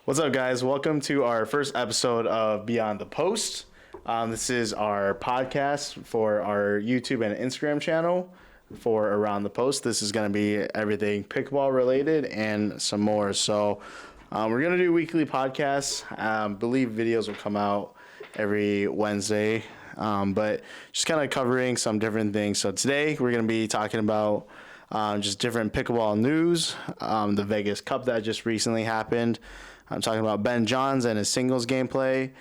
What's up, guys? Welcome to our first episode of Beyond the Post. This is our podcast for our YouTube and Instagram channel for Around the Post. This is going to be everything pickleball related and some more. So we're going to do weekly podcasts. Believe videos will come out every Wednesday, but just kind of covering some different things. So today we're going to be talking about just different pickleball news, the Vegas Cup that just recently happened. I'm talking about Ben Johns and his singles gameplay.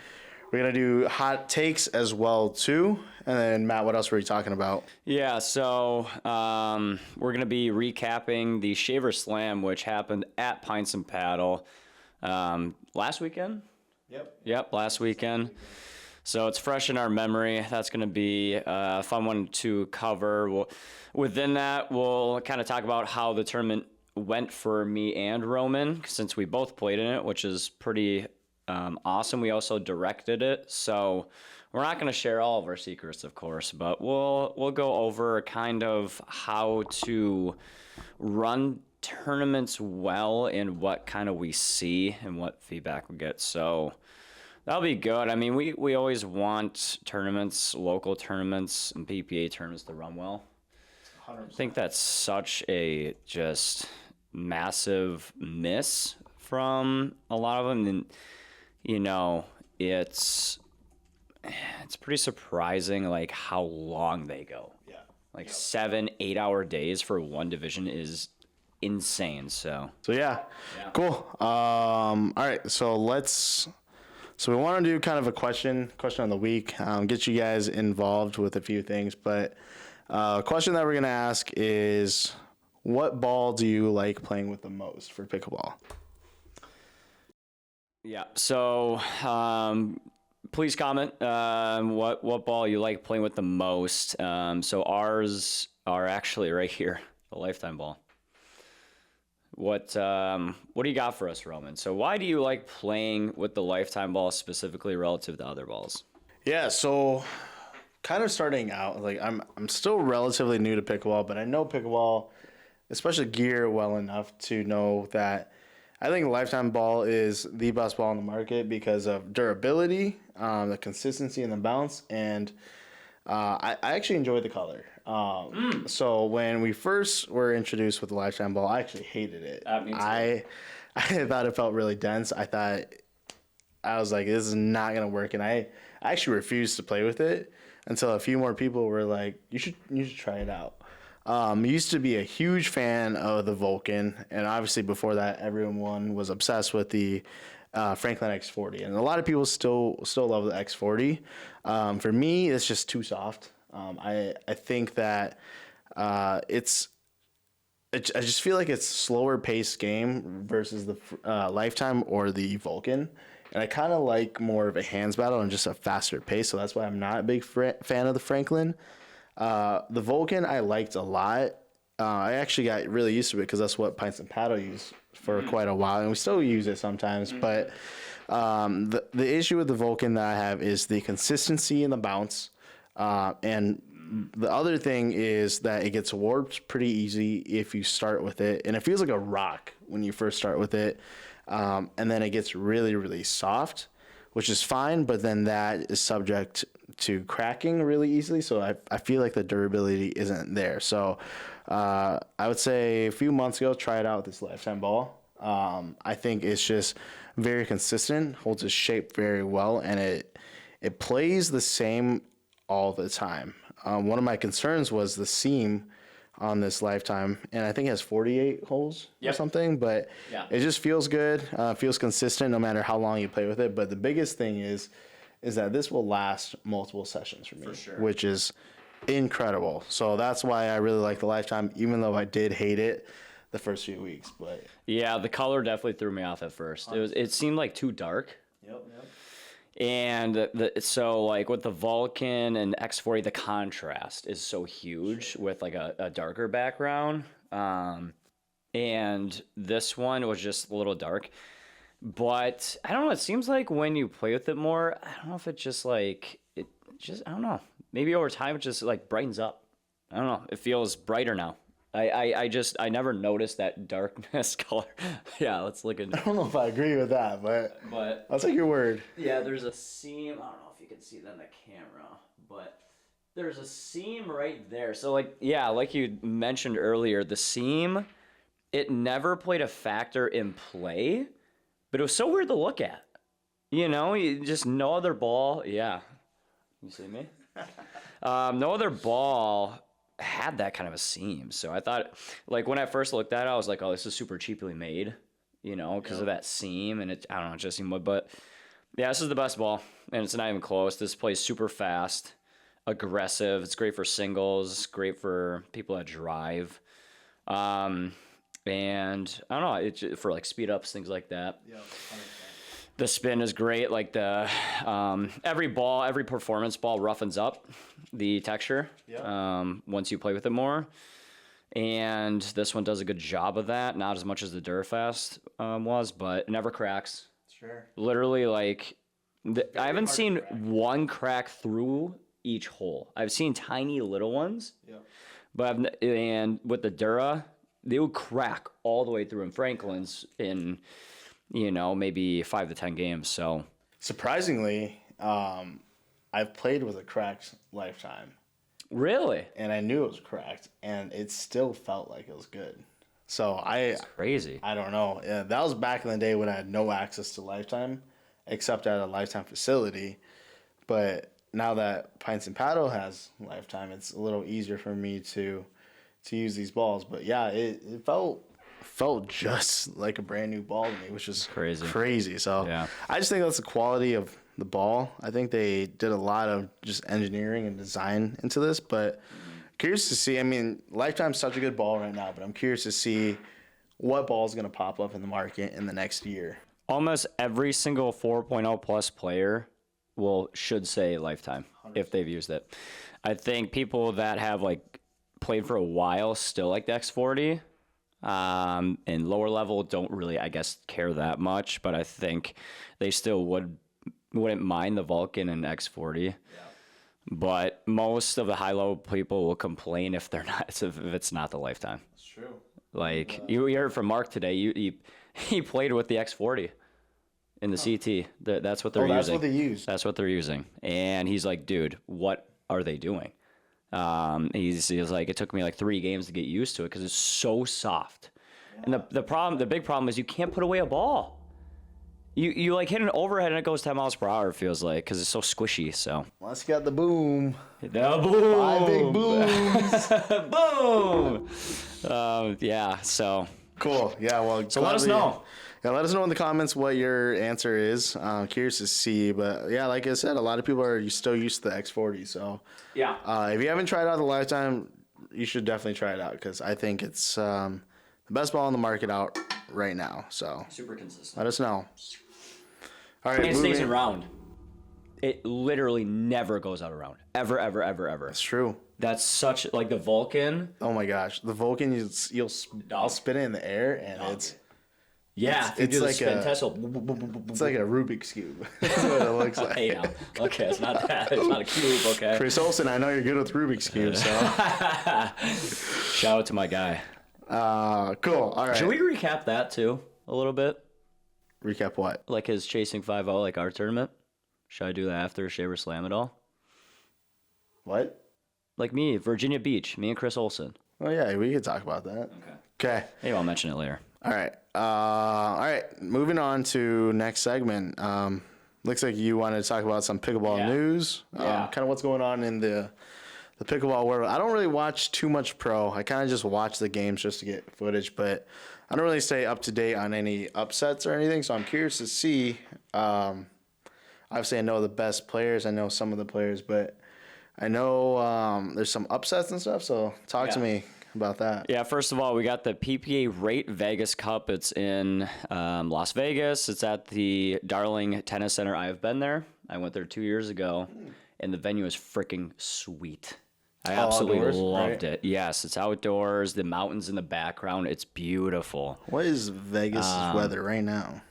We're going to do hot takes as well, too. And then, Matt, what else were you talking about? Yeah, so we're going to be recapping the Shaver Slam, which happened at Pints and Paddle last weekend? Yep, last weekend. So it's fresh in our memory. That's going to be a fun one to cover. Within that, we'll kind of talk about how the tournament went for me and Roman, since we both played in it, which is pretty awesome. We also directed it, so we're not going to share all of our secrets, of course, but we'll go over kind of how to run tournaments well and what kind of we see and what feedback we get. So that'll be good. I mean, we always want tournaments, local tournaments and PPA tournaments to run well. 100%. I think that's such a just massive miss from a lot of them. And, you know, it's pretty surprising, like, how long they go. Yeah. Like 7-8 hour days for one division is insane. So yeah. Cool. All right. So we want to do kind of a question of the week, get you guys involved with a few things, but a question that we're going to ask is, what ball do you like playing with the most for pickleball? Yeah, so please comment what ball you like playing with the most. So ours are actually right here, the Lifetime ball. What do you got for us, Roman? So why do you like playing with the Lifetime ball specifically relative to other balls? Yeah, so kind of starting out, like I'm still relatively new to pickleball, but I know pickleball, especially gear, well enough to know that I think the Lifetime ball is the best ball on the market because of durability, the consistency and the bounce, and I actually enjoy the color. So when we first were introduced with the Lifetime ball, I actually hated it. I thought it felt really dense. I was like, this is not gonna work, and I actually refused to play with it until a few more people were like, you should try it out. Used to be a huge fan of the Vulcan, and obviously before that, everyone was obsessed with the Franklin X40, and a lot of people still love the X40. For me, it's just too soft. I think that I just feel like it's slower paced game versus the Lifetime or the Vulcan, and I kind of like more of a hands battle and just a faster pace. So that's why I'm not a big fan of the Franklin. The Vulcan I liked a lot. I actually got really used to it because that's what Pints and Paddle used for quite a while, and we still use it sometimes. But the issue with the Vulcan that I have is the consistency in the bounce, and the other thing is that it gets warped pretty easy if you start with it, and it feels like a rock when you first start with it, and then it gets really, really soft, which is fine, but then that is subject to cracking really easily. So I feel like the durability isn't there. So I would say a few months ago, try it out with this Lifetime ball. I think it's just very consistent, holds its shape very well, and it plays the same all the time. One of my concerns was the seam on this Lifetime, and I think it has 48 holes or something, but it just feels good, feels consistent no matter how long you play with it. But the biggest thing is that this will last multiple sessions for me, which is incredible. So that's why I really like the Lifetime, even though I did hate it the first few weeks. But yeah, the color definitely threw me off at first. It seemed like too dark. Yep. And so like with the Vulcan and X40, the contrast is so huge with like a darker background. And this one was just a little dark. But I don't know, it seems like when you play with it more, I don't know if it just like, I don't know. Maybe over time it just like brightens up. I don't know. It feels brighter now. I never noticed that darkness color. Yeah, let's look at. I don't know if I agree with that, but I'll take your word. Yeah, there's a seam. I don't know if you can see that in the camera, but there's a seam right there. So like, yeah, like you mentioned earlier, the seam, it never played a factor in play, but it was so weird to look at. You know, just no other ball. Yeah, you see me? No other ball had that kind of a seam. So I thought, like, when I first looked at it, I was like, oh, this is super cheaply made, you know, because of that seam. And it, I don't know, it just seemed, but yeah, this is the best ball, and it's not even close. This plays super fast, aggressive. It's great for singles, great for people that drive. And I don't know, it's for like speed ups, things like that. Yeah. The spin is great. Like the every performance ball roughens up the texture once you play with it more, and this one does a good job of that. Not as much as the Durafast was, but it never cracks. Sure. Literally, like I haven't seen one crack through each hole. I've seen tiny little ones. Yeah. But and with the Dura, they would crack all the way through. In Franklin's in, you know, maybe 5 to 10 games. So surprisingly, I've played with a cracked Lifetime. Really? And I knew it was cracked, and it still felt like it was good. So That's crazy. I don't know. Yeah, that was back in the day when I had no access to Lifetime, except at a Lifetime facility. But now that Pints and Paddle has Lifetime, it's a little easier for me to use these balls. But yeah, it felt just like a brand new ball to me, which is crazy. So yeah. I just think that's the quality of the ball. I think they did a lot of just engineering and design into this, but curious to see. I mean, Lifetime's such a good ball right now, but I'm curious to see what ball is going to pop up in the market in the next year. Almost every single 4.0 plus player should say Lifetime 100%. If they've used it. I think people that have like played for a while still like the X40. And lower level don't really, I guess, care that much, but I think they still wouldn't mind the Vulcan and X40. Yeah. But most of the high-low people will complain if it's not the Lifetime. That's true. Like you heard from Mark today, he played with the X40 in the CT. That's what they're using. That's what they use. That's what they're using, and he's like, dude, what are they doing? He's like, it took me like 3 games to get used to it because it's so soft. Yeah. And the big problem is you can't put away a ball. You like hit an overhead and it goes 10 miles per hour, it feels like, because it's so squishy. So let's get the boom. The boom. 5 big booms. Boom. Yeah. So cool. Yeah. Well. So let us know. Yeah, let us know in the comments what your answer is. Curious to see, but yeah, like I said, a lot of people are still used to the X40. So yeah, if you haven't tried out the Lifetime, you should definitely try it out because I think it's the best ball on the market out right now. So super consistent. Let us know. All right, and it stays in round. It literally never goes out of round. Ever. That's true. That's such like the Vulcan. Oh my gosh, the Vulcan, I'll spin it in the air and it's. Yeah, it's like spin test, it's like a Rubik's Cube. That's what it looks like. Hey, now. Okay, it's not that. It's not a cube, okay? Chris Olsen, I know you're good with Rubik's Cube, so. Shout out to my guy. Cool, all right. Should we recap that, too, a little bit? Recap what? Like his Chasing 5-0, like our tournament? Should I do that after Shaver Slam it all? What? Like me, Virginia Beach, me and Chris Olsen. Oh, yeah, we could talk about that. Okay. Maybe I'll mention it later. All right. Moving on to next segment. Looks like you wanted to talk about some pickleball news. Kind of what's going on in the pickleball world. I don't really watch too much pro. I kind of just watch the games just to get footage, but I don't really stay up to date on any upsets or anything. So I'm curious to see. Obviously, I know the best players. I know some of the players, but I know there's some upsets and stuff. So talk to me about that. Yeah, first of all, we got the PPA Vegas Cup. It's in Las Vegas. It's at the Darling Tennis Center. I have been there. I went there 2 years ago, and the venue is freaking sweet. I absolutely loved it. Yes, it's outdoors. The mountains in the background. It's beautiful. What is Vegas' weather right now?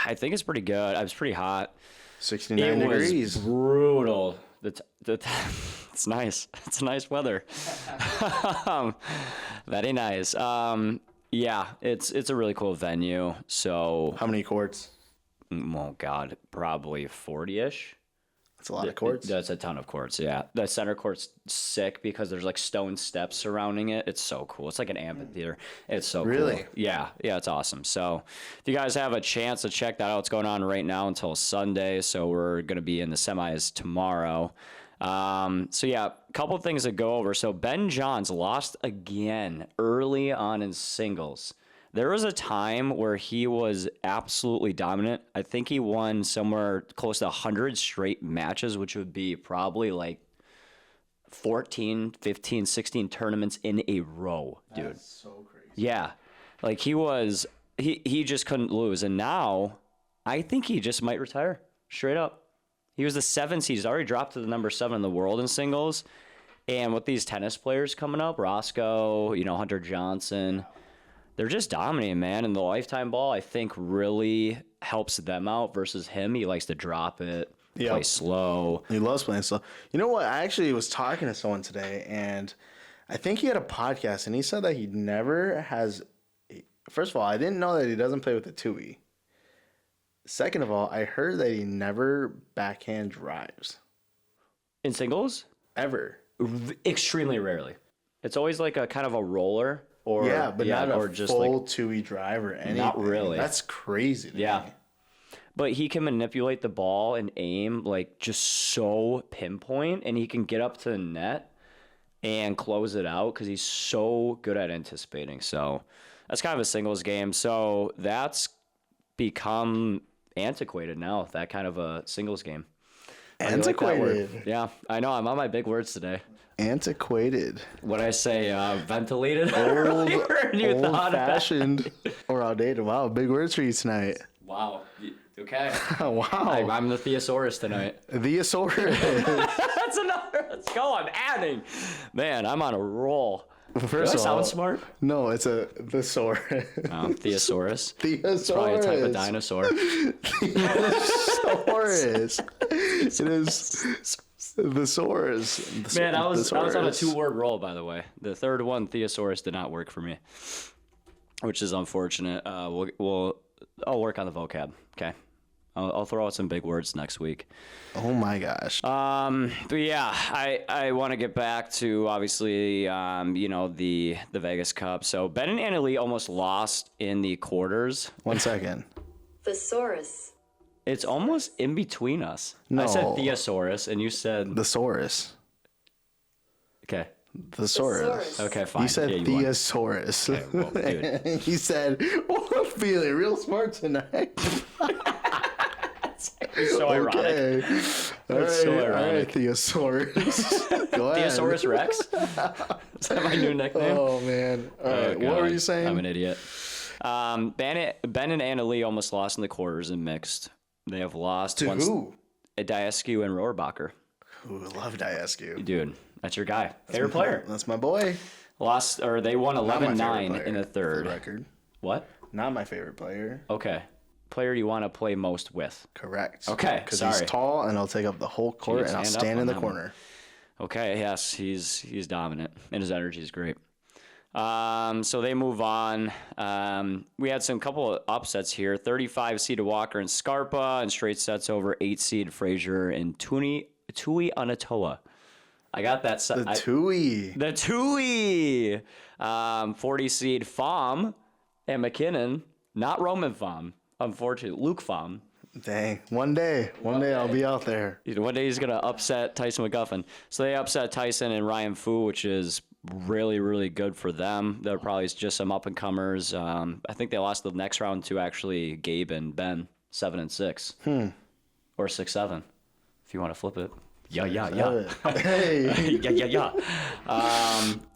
I think it's pretty good. It was pretty hot. 69 degrees. It was brutal. The It's nice. It's nice weather. Very nice. Yeah, it's a really cool venue. So, How many courts? oh God, probably 40-ish. That's a lot of courts. That's a ton of courts, yeah. The center court's sick because there's like stone steps surrounding it. It's so cool. It's like an amphitheater. It's so Really? cool. Yeah, it's awesome. So if you guys have a chance to check that out, it's going on right now until Sunday. So we're going to be in the semis tomorrow. So yeah, a couple of things to go over. So Ben Johns lost again early on in singles. There was a time where he was absolutely dominant. I think he won somewhere close to 100 straight matches, which would be probably like 14, 15, 16 tournaments in a row, dude. That's so crazy. Yeah. Like he just couldn't lose. And now I think he just might retire straight up. He was the 7th seed. He's already dropped to the number 7 in the world in singles. And with these tennis players coming up, Roscoe, Hunter Johnson, they're just dominating, man. And the lifetime ball, I think, really helps them out versus him. He likes to drop it, play slow. He loves playing slow. You know what? I actually was talking to someone today, and I think he had a podcast, and he said that he never has. First of all, I didn't know that he doesn't play with the Tui. Second of all, I heard that he never backhand drives. In singles? Ever. Extremely rarely. It's always like a kind of a roller. Or, but not or a just full like, Tui drive or anything. Not really. That's crazy to me. But he can manipulate the ball and aim like just so pinpoint, and he can get up to the net and close it out because he's so good at anticipating. So that's kind of a singles game. So that's become antiquated now, that kind of a singles game. Antiquated. Like yeah, I know. I'm on my big words today. Antiquated. What I say, ventilated? Old-fashioned or outdated. Wow, big words for you tonight. Wow. Okay. Wow. I'm the thesaurus tonight. Thesaurus. That's another. Let's go. I'm adding. Man, I'm on a roll. First Do I of all, sound smart? No, it's a thesaurus. Thesaurus. Thesaurus. It's probably a type of dinosaur. Thesaurus. It is thesaurus. Man, I was on a 2-word roll, by the way. The third one, thesaurus, did not work for me, which is unfortunate. I'll work on the vocab. Okay. I'll throw out some big words next week. Oh my gosh. But yeah, I want to get back to obviously, the Vegas Cup. So Ben and Anna Lee almost lost in the quarters. 1 second. Thesaurus. It's almost in between us. No. I said thesaurus, and you said Thesaurus. okay. Thesaurus. Okay, fine. You said yeah, thesaurus. Okay, well, dude. He said, "Oh, I'm feeling real smart tonight." So ironic. Okay. That's so All right, ironic. Thesaurus. Go ahead. Thesaurus Rex? Is that my new nickname? Oh man. All right. What were you saying? I'm an idiot. Ben and Anna Lee almost lost in the quarters in mixed. They have lost To who? Diascu and Rohrbacher. Ooh, I love Diascu. Dude, that's your guy. Favorite player. That's my boy. They won Not my favorite 11-9 player, in the for third. the record. What? Not my favorite player. Okay. Player you want to play most with. Correct. Okay, Because sorry. he's tall and he'll take up the whole court Jeez, and I'll stand up stand on in the that one. corner. Okay, yes, he's dominant and his energy is great. So they move on. We had some couple of upsets here. 35 seed Walker and Scarpa, and straight sets over 8 seed Frazier and Tui Anatoa. I got that. The Tui. The Tui. 40 seed Pham and McKinnon, not Roman Pham, unfortunately. Luke Pham. Dang. One day I'll be out there. One day he's going to upset Tyson McGuffin. So they upset Tyson and Ryan Fu, which is really, really good for them. They're probably just some up-and-comers. I think they lost the next round to actually Gabe and Ben, 7-6. Or 6-7, if you want to flip it. Yeah. Hey. Yeah.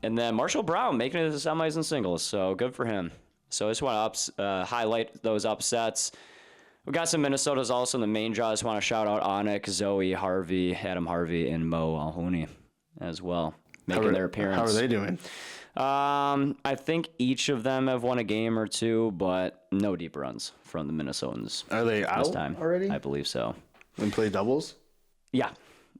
And then Marshall Brown making it to the semis and singles, so good for him. So I just want to highlight those upsets. We got some Minnesotas also in the main draw. I just want to shout out Onik, Zoe, Harvey, Adam Harvey, and Mo Alhouni as well, making their appearance. How are they doing? I think each of them have won a game or two, but no deep runs from the Minnesotans. Are they out this time already? I believe so. And play doubles? Yeah.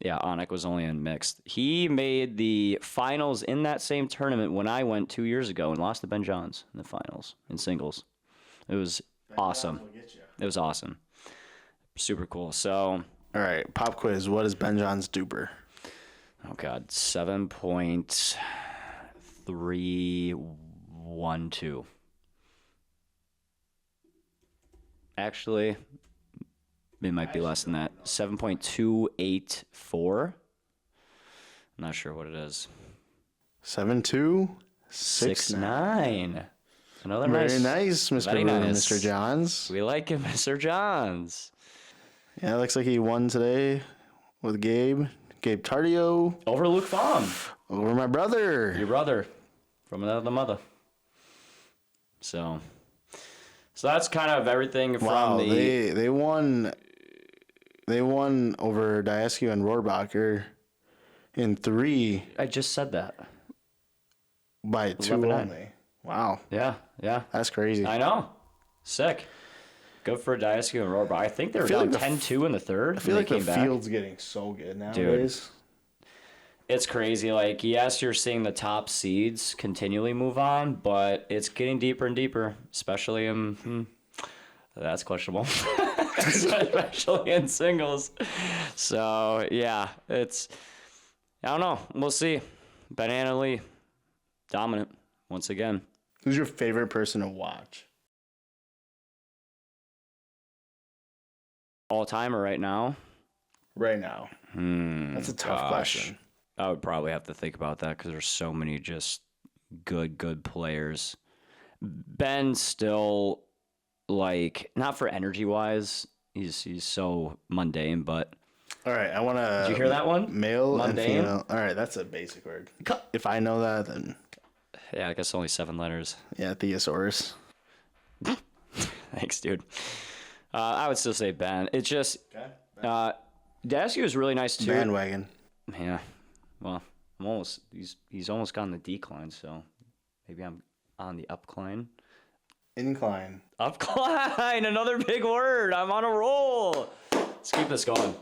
Yeah, Onik was only in mixed. He made the finals in that same tournament when I went 2 years ago and lost to Ben Johns in the finals in singles. It was awesome. It was awesome. Super cool. So, All right, pop quiz. What is Ben John's duper? oh God, 7.312. Actually, it might be less than that. 7.284. I'm not sure what it is. 7.269. Another Very nice, Mr. Very nice. Mr. Johns. We like it, Mr. Johns. Yeah, it looks like he won today with Gabe Tardio Over Luke Baum, over my brother. your brother from another mother. So that's kind of everything from Wow, the. they won over Diascu and Rohrbacher in 3 I just said that. by 2 11-9. only. Wow, Yeah. that's crazy. I know. Sick. Good for Diascu and Rohrbacher. I think they were feel down like 10-2 in the third. I feel like the came back. field's getting so good nowadays. It's crazy. Like, yes, you're seeing the top seeds continually move on, but it's getting deeper and deeper, especially in. That's questionable. Especially in singles. So, yeah, it's. I don't know. We'll see. Banana Lee, dominant once again. Who's your favorite person to watch? All timer right now. Right now. That's a tough question. I would probably have to think about that because there's so many just good players. Ben still, like, not for energy wise, he's so mundane, but. All right, I want to. Did you hear that one? Male Mundane? and female. All right, that's a basic word. If I know that, then Yeah, I guess only 7 letters. yeah, Thesaurus. Thanks, dude. I would still say Ben. It's just. Dasky was really nice too. Bandwagon. Yeah. Well, he's almost gotten the decline, so maybe I'm on the upcline. Incline. Upcline, another big word. I'm on a roll. Let's keep this going.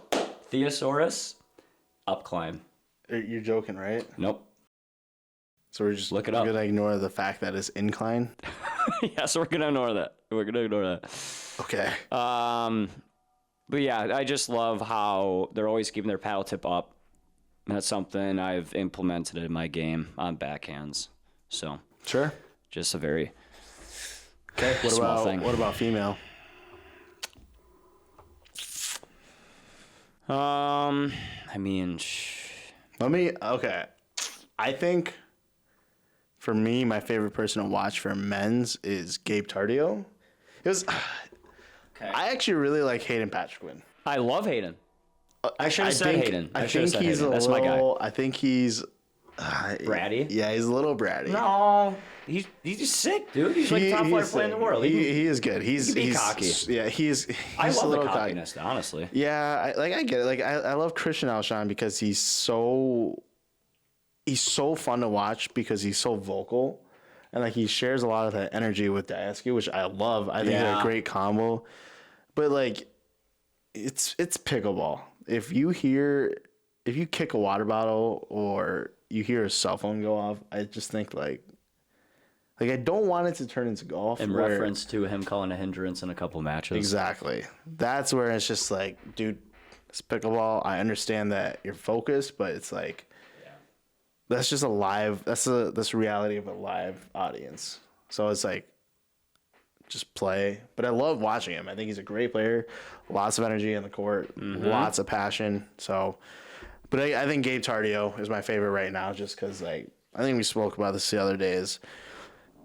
Thesaurus, upcline. You're joking, right? Nope. So we're just Look it up. gonna ignore the fact that it's incline. Yeah, so we're gonna ignore that. Okay. But yeah, I just love how they're always keeping their paddle tip up. That's something I've implemented in my game on backhands. So Sure. just a very Okay. small thing. What about female? I mean, Okay. I think for me, my favorite person to watch for men's is Gabe Tardio. It was. okay. I actually really like Hayden Patrickman. I love Hayden. I should have said Hayden. I think he's Hayden. That's my guy. I think he's Bratty? Yeah, he's a little bratty. No, he's just sick, dude. He's like the top five player in the world. He is good. He's cocky. Yeah, he's I a love the little cocky. cockiness, honestly. Yeah, I get it. Like I love Christian Alshon because he's so fun to watch because he's so vocal, and like he shares a lot of that energy with Diascu, which I love. I think they're a great combo. But like, it's pickleball. If you kick a water bottle or you hear a cell phone go off, I just think like I don't want it to turn into golf. In reference to him calling a hindrance in a couple matches. Exactly. That's where it's just like, dude, it's pickleball. I understand that you're focused, but it's like, that's just that's reality of a live audience. So it's like, just play. But I love watching him. I think he's a great player. Lots of energy in the court. Lots of passion. So, but I think Gabe Tardio is my favorite right now just because, like, I think we spoke about this the other day is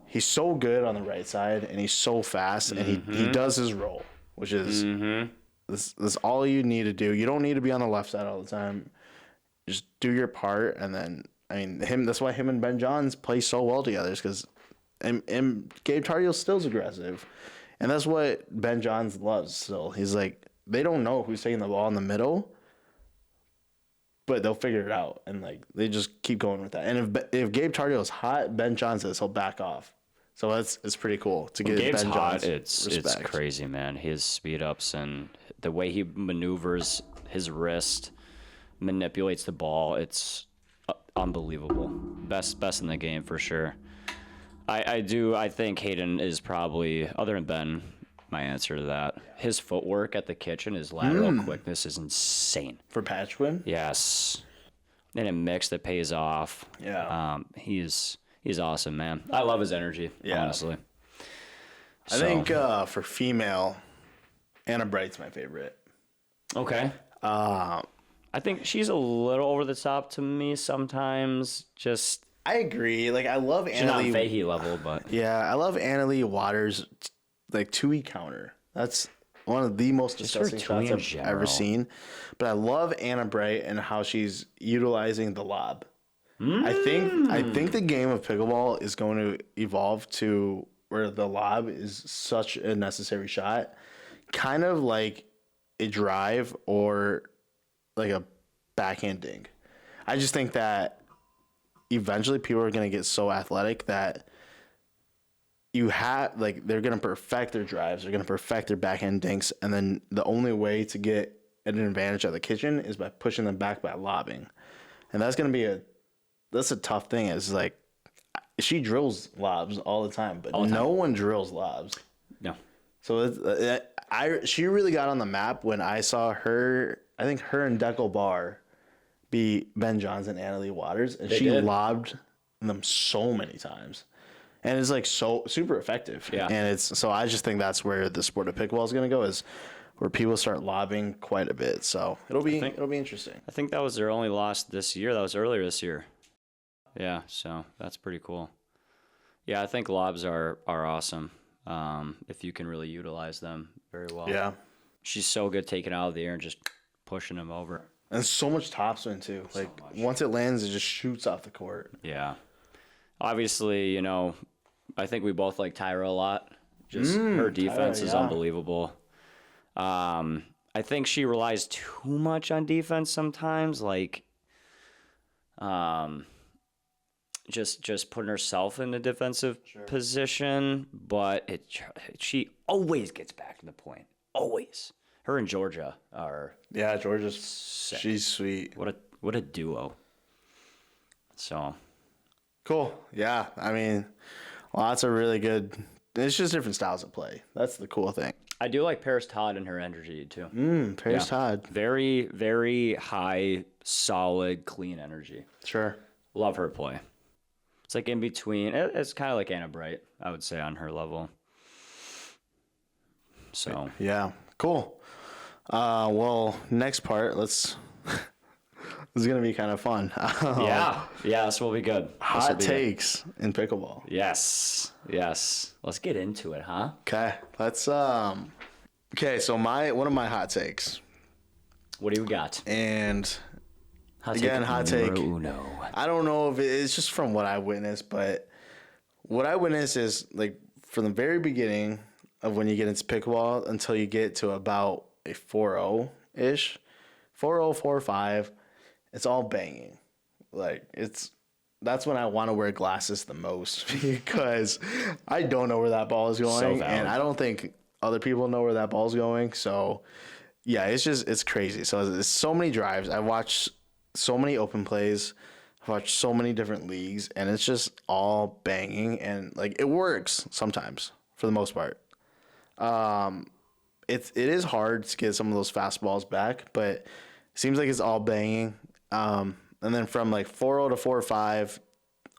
he's so good on the right side and he's so fast and he does his role, which is this is all you need to do. You don't need to be on the left side all the time. Just do your part, and then that's why him and Ben Johns play so well together, is because and Gabe Tardio still's aggressive, and that's what Ben Johns loves. Still, he's like, they don't know who's taking the ball in the middle, but they'll figure it out, and like they just keep going with that. And if Gabe Tardio is hot, Ben Johns says he'll back off. So it's pretty cool to get Gabe's Ben hot. Johns It's crazy, man. His speed ups and the way he maneuvers his wrist. manipulates the ball. It's unbelievable. Best in the game for sure. I think Hayden is probably, other than Ben, my answer to that. His footwork at the kitchen, his lateral quickness is insane. For Patchwin? Yes. And a mix that pays off. Yeah. He's awesome, man. I love his energy, honestly. I think for female, Anna Bright's my favorite. Okay. I think she's a little over the top to me sometimes. Just I agree. Like, I love she's not Annalie. Fahey level, but Yeah, I love Annalie Waters' like 2E counter. That's one of the most disgusting her shots 2E in I've general. ever seen. But I love Anna Bright and how she's utilizing the lob. I think the game of pickleball is going to evolve to where the lob is such a necessary shot, kind of like a drive or like a backhand dink. I just think that eventually people are going to get so athletic that you have, like, they're going to perfect their drives, they're going to perfect their backhand dinks, and then the only way to get an advantage at the kitchen is by pushing them back by lobbing. And that's going to be that's a tough thing. Is like, she drills lobs all the time, but no one drills lobs. no. So she really got on the map when I saw her. I think her and Deckle Barr beat Ben Johns and Annalie Waters, and she lobbed them so many times, and it's like so super effective. Yeah. And it's so I just think that's where the sport of pickleball is going to go, is where people start lobbing quite a bit. So it'll be interesting. I think that was their only loss this year. That was earlier this year. Yeah, so that's pretty cool. Yeah, I think lobs are awesome if you can really utilize them very well. Yeah. She's so good taking it out of the air and just pushing them over. And so much topspin too. Like, once it lands, it just shoots off the court. Yeah. Obviously, I think we both like Tyra a lot. Just her defense is unbelievable. I think she relies too much on defense sometimes, like just putting herself in a defensive position, but she always gets back to the point. Always. Her and Georgia are Georgia's sick. She's sweet. What a duo. So Cool. Yeah. I mean, lots of really good. It's just different styles of play. That's the cool thing. I do like Paris Todd and her energy too. Paris Todd. Very, very high, solid, clean energy. Sure. Love her play. It's like in between. It's kind of like Anna Bright, I would say, on her level. So Yeah. Cool. Well, next part, this is going to be kind of fun. yeah, this will be good. Hot takes in pickleball. Yes. Let's get into it, huh? Okay. Let's, okay. So one of my hot takes, What do you got? and Hot again, take hot take. numero uno. I don't know if it's just from what I witnessed, but what I witnessed is, like, from the very beginning of when you get into pickleball until you get to about a 4-0-ish, 4-0, 4-5, it's all banging. Like, that's when I want to wear glasses the most, because I don't know where that ball is going, and I don't think other people know where that ball is going. So, yeah, it's crazy. So there's so many drives. I watched so many open plays. I've watched so many different leagues, and it's just all banging, and, like, it works sometimes for the most part. It is hard to get some of those fastballs back, but it seems like it's all banging. And then from like 4-0 to 4-5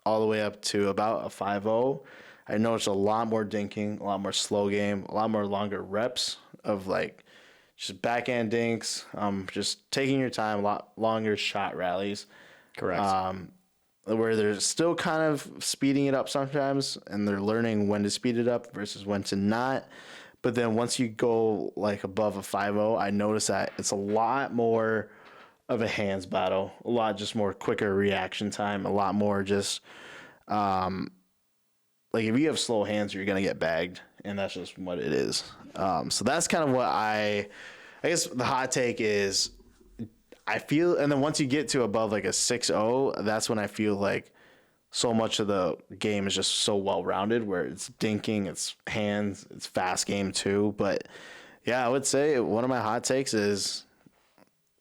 all the way up to about a 5-0, I noticed a lot more dinking, a lot more slow game, a lot more longer reps of, like, just backhand dinks, just taking your time, a lot longer shot rallies. Correct. Where they're still kind of speeding it up sometimes, and they're learning when to speed it up versus when to not. But then once you go, like, above a 5-0, I notice that it's a lot more of a hands battle, a lot just more quicker reaction time, a lot more just like, if you have slow hands, you're gonna get bagged, and that's just what it is. So that's kind of what I guess the hot take is. I feel, and then once you get to above like a 6-0, that's when I feel like so much of the game is just so well rounded, where it's dinking, it's hands, it's fast game too. But yeah, I would say one of my hot takes is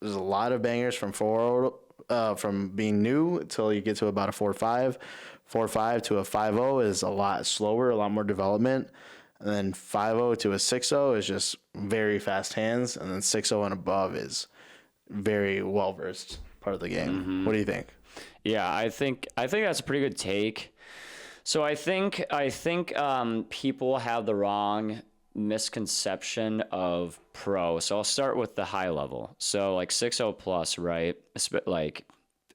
there's a lot of bangers from from being new until you get to about a 4.5. 4.5 to a 5.0 is a lot slower, a lot more development. And then 5.0 to a 6.0 is just very fast hands. And then 6.0 and above is very well versed part of the game. What do you think? Yeah, I think that's a pretty good take. So I think people have the wrong misconception of pro. So I'll start with the high level. So like 6.0 plus, right? Like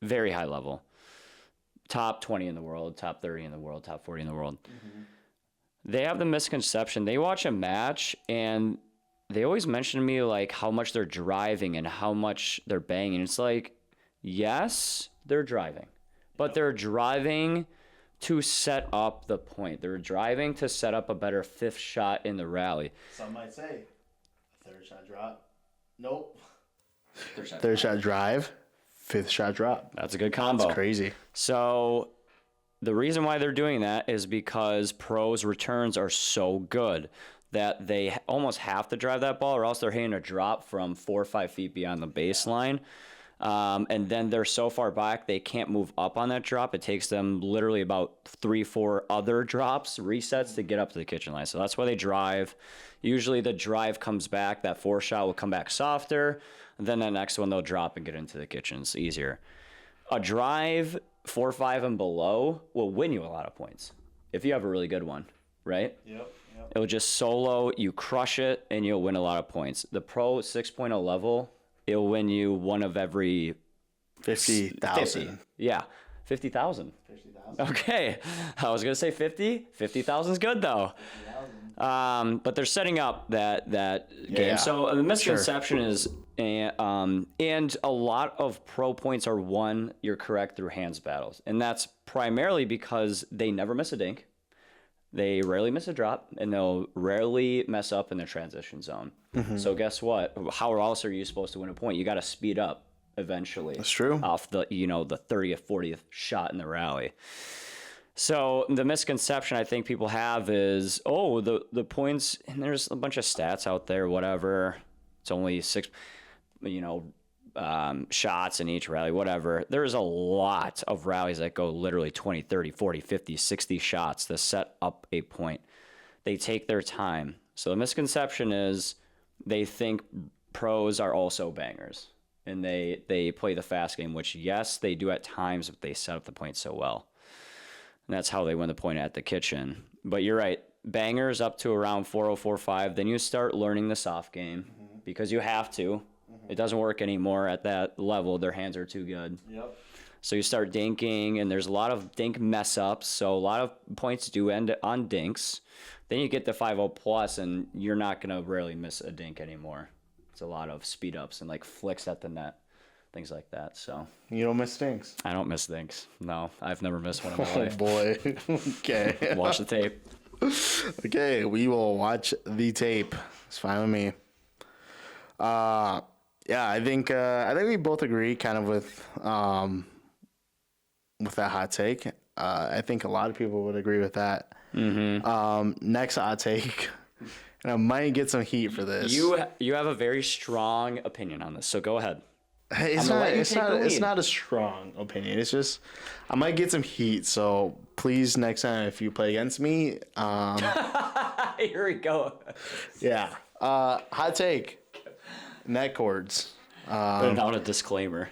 very high level. Top 20 in the world, top 30 in the world, top 40 in the world. They have the misconception. They watch a match and they always mention to me like how much they're driving and how much they're banging. It's like, yes, they're driving, but they're driving to set up the point. They're driving to set up a better fifth shot in the rally. Some might say third shot drop. Nope. Third Shot drive, fifth shot drop. That's a good combo. That's crazy. So the reason why they're doing that is because pros' returns are so good that they almost have to drive that ball or else they're hitting a drop from 4 or 5 feet beyond the baseline. And then they're so far back, they can't move up on that drop. It takes them literally about 3-4 other drops, resets to get up to the kitchen line. So that's why they drive. Usually the drive comes back. That 4 shot will come back softer. And then the next one, they'll drop and get into the kitchen. It's easier. A drive 4-5 and below will win you a lot of points if you have a really good one, right? Yep. It'll just solo, you crush it, and you'll win a lot of points. The pro 6.0 level, it'll win you one of every 50,000. Yeah, 50,000. 50,000. Okay, I was gonna say 50. 50,000 is good though. But they're setting up that game. Yeah, So the misconception is, and a lot of pro points are won. You're correct, through hands battles, and that's primarily because they never miss a dink. They rarely miss a drop, and they'll rarely mess up in their transition zone. So guess what? How else are you supposed to win a point? You got to speed up eventually. That's true. Off the 30th, 40th shot in the rally. So the misconception I think people have is, the points, and there's a bunch of stats out there, whatever. It's only 6, shots in each rally, whatever. There's a lot of rallies that go literally 20, 30, 40, 50, 60 shots to set up a point. They take their time. So the misconception is they think pros are also bangers and they play the fast game, which yes, they do at times, but they set up the point so well. And that's how they win the point at the kitchen. But you're right. Bangers up to around 4.045. Then you start learning the soft game because you have to. It doesn't work anymore at that level. Their hands are too good. Yep. So you start dinking, and there's a lot of dink mess ups. So a lot of points do end on dinks. Then you get to 5.0 plus, and you're not going to rarely miss a dink anymore. It's a lot of speed ups and like flicks at the net, things like that. So You don't miss stinks. I don't miss dinks. No, I've never missed one in my Oh life. boy. Okay. Watch the tape. Okay, we will watch the tape. It's fine with me. Yeah, I think we both agree kind of with that hot take. I think a lot of people would agree with that. Next hot take, and I might get some heat for this. You have a very strong opinion on this, so go ahead. Hey, it's not a strong opinion. It's just I might get some heat. So please, next time if you play against me, Here we go. yeah. Hot take. Net cords. Put out a disclaimer.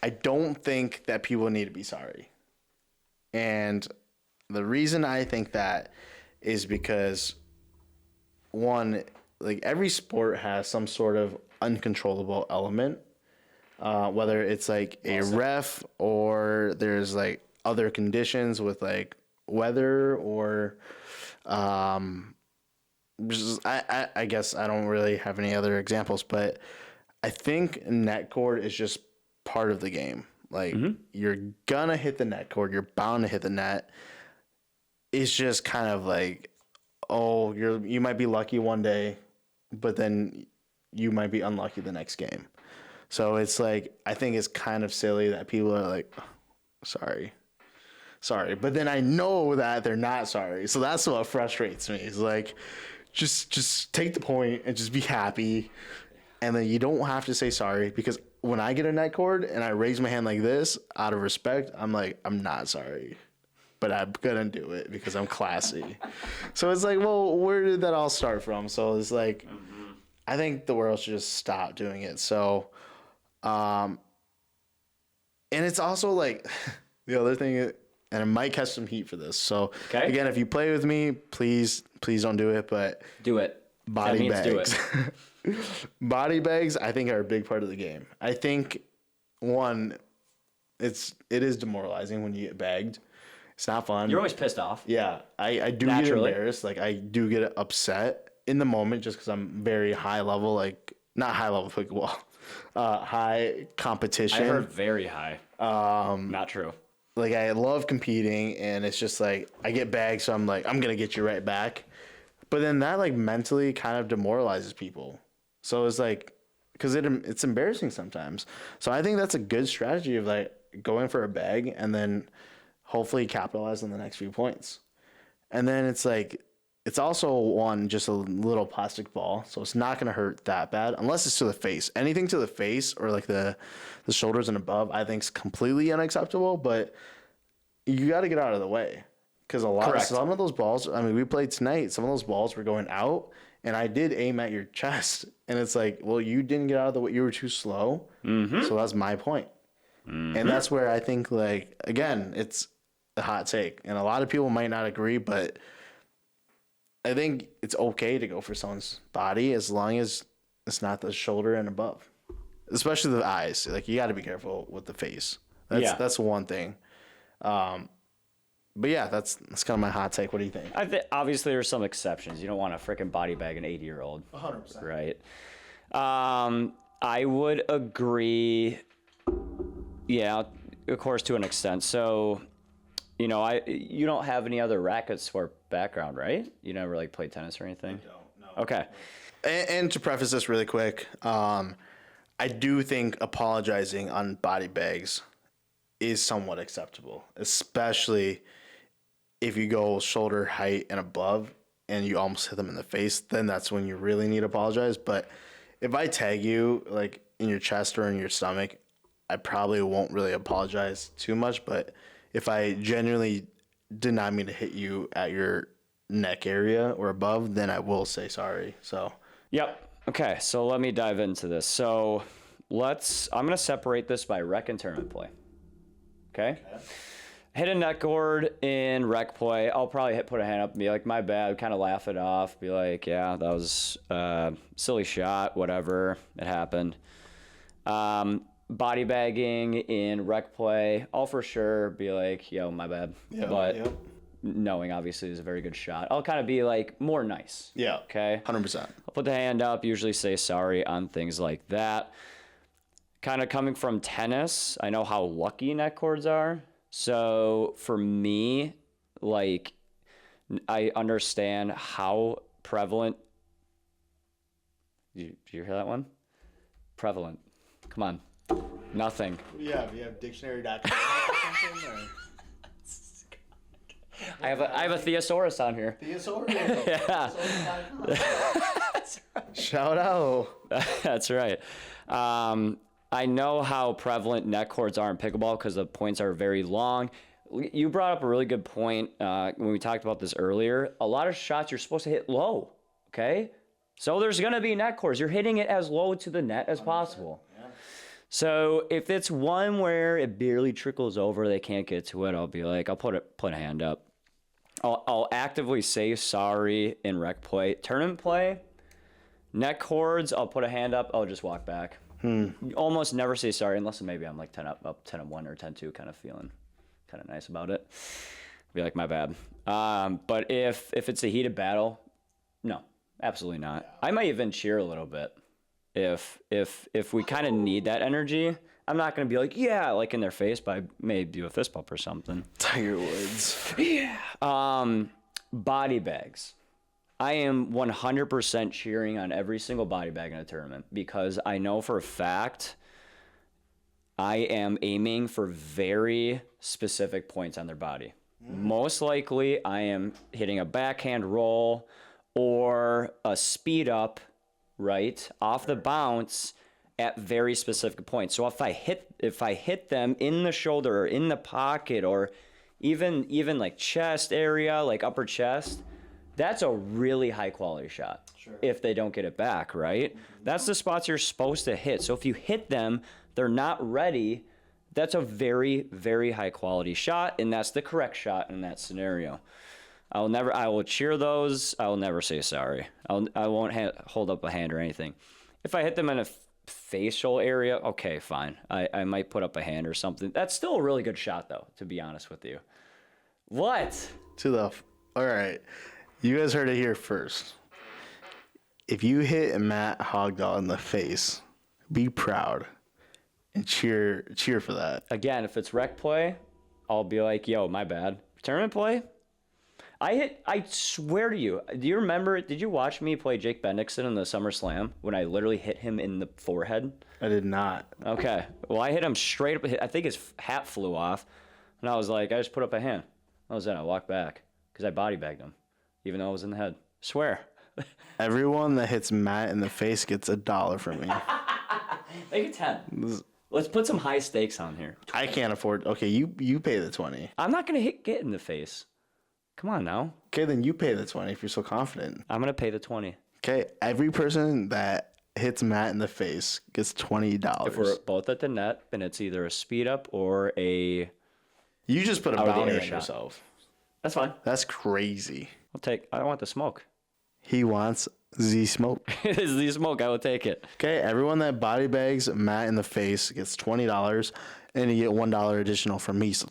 I don't think that people need to be sorry. And the reason I think that is because, one, like every sport has some sort of uncontrollable element, whether it's like a ref or there's like other conditions with like weather or I guess I don't really have any other examples, but I think net cord is just part of the game. Like you're gonna hit the net cord, you're bound to hit the net. It's just kind of like, you might be lucky one day, but then you might be unlucky the next game. So it's like I think it's kind of silly that people are like, sorry. But then I know that they're not sorry. So that's what frustrates me. It's like just take the point and just be happy and then you don't have to say sorry, because when I get a net cord and I raise my hand like this out of respect, I'm like, I'm not sorry, but I'm gonna do it because I'm classy. So it's like, well, where did that all start from? So it's like, I think the world should just stop doing it. So, and it's also like the other thing, and I might catch some heat for this. So again, if you play with me, please don't do it. But do it. Body that means bags. Do it. Body bags, I think, are a big part of the game. I think one, it is demoralizing when you get bagged. It's not fun. You're always pissed off. Yeah, I do get embarrassed. Like, I do get upset in the moment just because I'm very high level, like not high level pickleball, high competition. I heard very high. Not true. Like, I love competing, and it's just like I get bagged, so I'm like, I'm gonna get you right back. But then that like mentally kind of demoralizes people. So it's like, because it's embarrassing sometimes. So I think that's a good strategy of like going for a bag and then hopefully capitalize on the next few points. And then it's like, it's also just a little plastic ball, so it's not going to hurt that bad unless it's to the face. Anything to the face or like the shoulders and above, I think is completely unacceptable. But you got to get out of the way, because some of those balls. I mean, we played tonight. Some of those balls were going out, and I did aim at your chest, and it's like, well, you didn't get out of the way. You were too slow. So that's my point. And that's where I think, like, again, it's a hot take, and a lot of people might not agree, but I think it's okay to go for someone's body as long as it's not the shoulder and above, especially the eyes. Like, you got to be careful with the face. That's one thing. But yeah, that's kind of my hot take. What do you think? Obviously, there's some exceptions. You don't want to freaking body bag an 80-year-old. 100%. Right. I would agree. Yeah, of course, to an extent. So, you don't have any other racket sport background, right? You never like played tennis or anything? I don't, no. Okay. And to preface this really quick, I do think apologizing on body bags is somewhat acceptable, especially if you go shoulder height and above and you almost hit them in the face. Then that's when you really need to apologize. But if I tag you like in your chest or in your stomach, I probably won't really apologize too much. But if I genuinely did not mean to hit you at your neck area or above, then I will say sorry. So, yep. Okay. So let me dive into this. So I'm going to separate this by rec and tournament play. Okay. Hit a net cord in rec play. I'll probably put a hand up and be like, my bad. Kind of laugh it off. Be like, yeah, that was a silly shot. Whatever. It happened. Body bagging in rec play, I'll for sure be like, yo, my bad. But knowing obviously is a very good shot, I'll kind of be like more nice. Yeah. Okay. 100%. I'll put the hand up, usually say sorry on things like that. Kind of coming from tennis, I know how lucky net cords are. So for me, like, I understand how prevalent. Did you hear that one? Prevalent. Come on. Nothing. Yeah, you have dictionary.com or something? I have a thesaurus on here. Thesaurus? Yeah. Shout out. That's right. I know how prevalent net cords are in pickleball because the points are very long. You brought up a really good point when we talked about this earlier. A lot of shots you're supposed to hit low, okay? So there's going to be net cords. You're hitting it as low to the net as possible. Yeah. So if it's one where it barely trickles over, they can't get to it, I'll be like, I'll put a hand up. I'll actively say sorry in rec play. Tournament play, net cords, I'll put a hand up, I'll just walk back. Almost never say sorry unless maybe I'm like 10 up 10-1 or 10-2, kind of feeling kind of nice about it. Be like, my bad. But if it's a heated battle, no, absolutely not. I might even cheer a little bit. If we kind of need that energy, I'm not going to be like, yeah, like in their face, but I may do a fist bump or something. Tiger Woods. Yeah. Body bags. I am 100% cheering on every single body bag in a tournament because I know for a fact I am aiming for very specific points on their body. Most likely I am hitting a backhand roll or a speed up right, off the bounce at very specific points. So if I hit them in the shoulder or in the pocket or even like chest area, like upper chest, that's a really high quality shot. Sure. If they don't get it back, right? Mm-hmm. That's the spots you're supposed to hit. So if you hit them, they're not ready. That's a very, very high quality shot, and that's the correct shot in that scenario. I will cheer those. I will never say sorry. I won't hold up a hand or anything. If I hit them in a facial area, okay, fine. I might put up a hand or something. That's still a really good shot, though, to be honest with you. What? All right. You guys heard it here first. If you hit Matt Hogdahl in the face, be proud and cheer for that. Again, if it's rec play, I'll be like, yo, my bad. Tournament play? I swear to you, do you remember, did you watch me play Jake Bendixson in the Summer Slam when I literally hit him in the forehead? I did not. Okay. Well, I hit him straight up. I think his hat flew off. And I was like, I just put up a hand. That was it. I walked back because I body bagged him, even though it was in the head. Swear. Everyone that hits Matt in the face gets $1 from me. Make it 10. Let's put some high stakes on here. 20. I can't afford. Okay, you pay the 20. I'm not gonna get in the face. Come on now. Okay, then you pay the 20 if you're so confident. I'm gonna pay the 20. Okay, every person that hits Matt in the face gets $20. If we're both at the net, then it's either a speed up or a. You just put a bounty on yourself. That's fine. That's crazy. I want the smoke. He wants the smoke. It is the smoke. I will take it. Okay, everyone that body bags Matt in the face gets $20, and you get $1 additional from me. So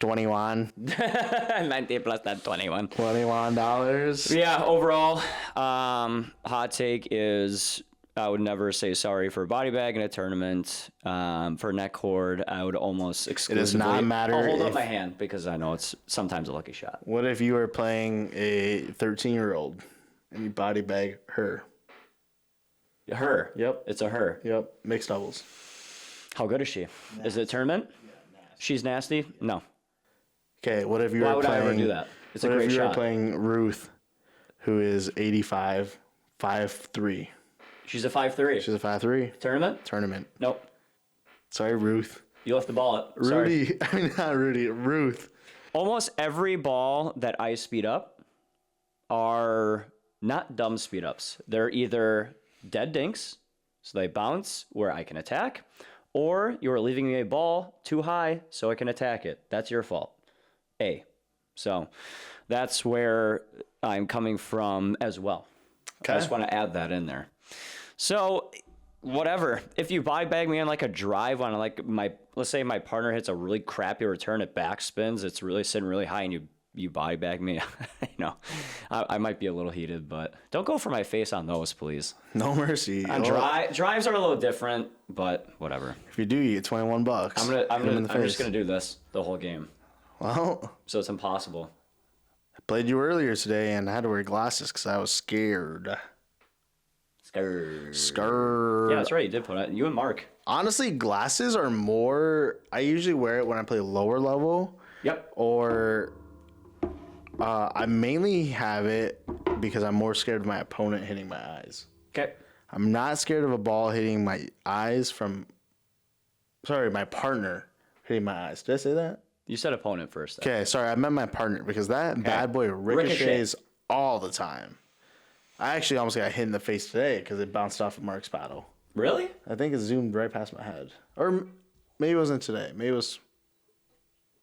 21. 90 plus that 21. $21. Yeah, overall, hot take is I would never say sorry for a body bag in a tournament. For neck cord, I would almost exclusively. It does not matter. I'll hold up my hand because I know it's sometimes a lucky shot. What if you were playing a 13-year-old and you body bag her? Her? Yep. It's a her. Yep. Mixed doubles. How good is she? Nasty. Is it a tournament? Yeah, nasty. She's nasty? No. Okay, what if you Why were would playing? I ever do that? It's a great shot. What if you were playing Ruth, who is 85, 5'3"? She's a 5'3". She's a 5'3". Tournament? Nope. Sorry, Ruth. You left the ball up. Rudy. Sorry. I mean, not Rudy. Ruth. Almost every ball that I speed up are not dumb speed ups. They're either dead dinks, so they bounce where I can attack, or you are leaving me a ball too high so I can attack it. That's your fault. So that's where I'm coming from as well. Okay. I just want to add that in there. So whatever. If you body bag me on like a drive on like let's say my partner hits a really crappy return, it backspins, it's really sitting really high, and you body bag me, I might be a little heated, but don't go for my face on those, please. No mercy. On drives are a little different, but whatever. If you do, you get $21. I'm just gonna do this the whole game. Well, so it's impossible. I played you earlier today, and I had to wear glasses because I was scared. Scared. Yeah, that's right. You did put it. You and Mark. Honestly, glasses are more. I usually wear it when I play lower level. Yep. Or I mainly have it because I'm more scared of my opponent hitting my eyes. Okay. I'm not scared of a ball hitting my eyes my partner hitting my eyes. Did I say that? You said opponent first. Okay, sorry. I meant my partner because that bad boy ricochets all the time. I actually almost got hit in the face today because it bounced off of Mark's paddle. Really? I think it zoomed right past my head. Or maybe it wasn't today. Maybe it was...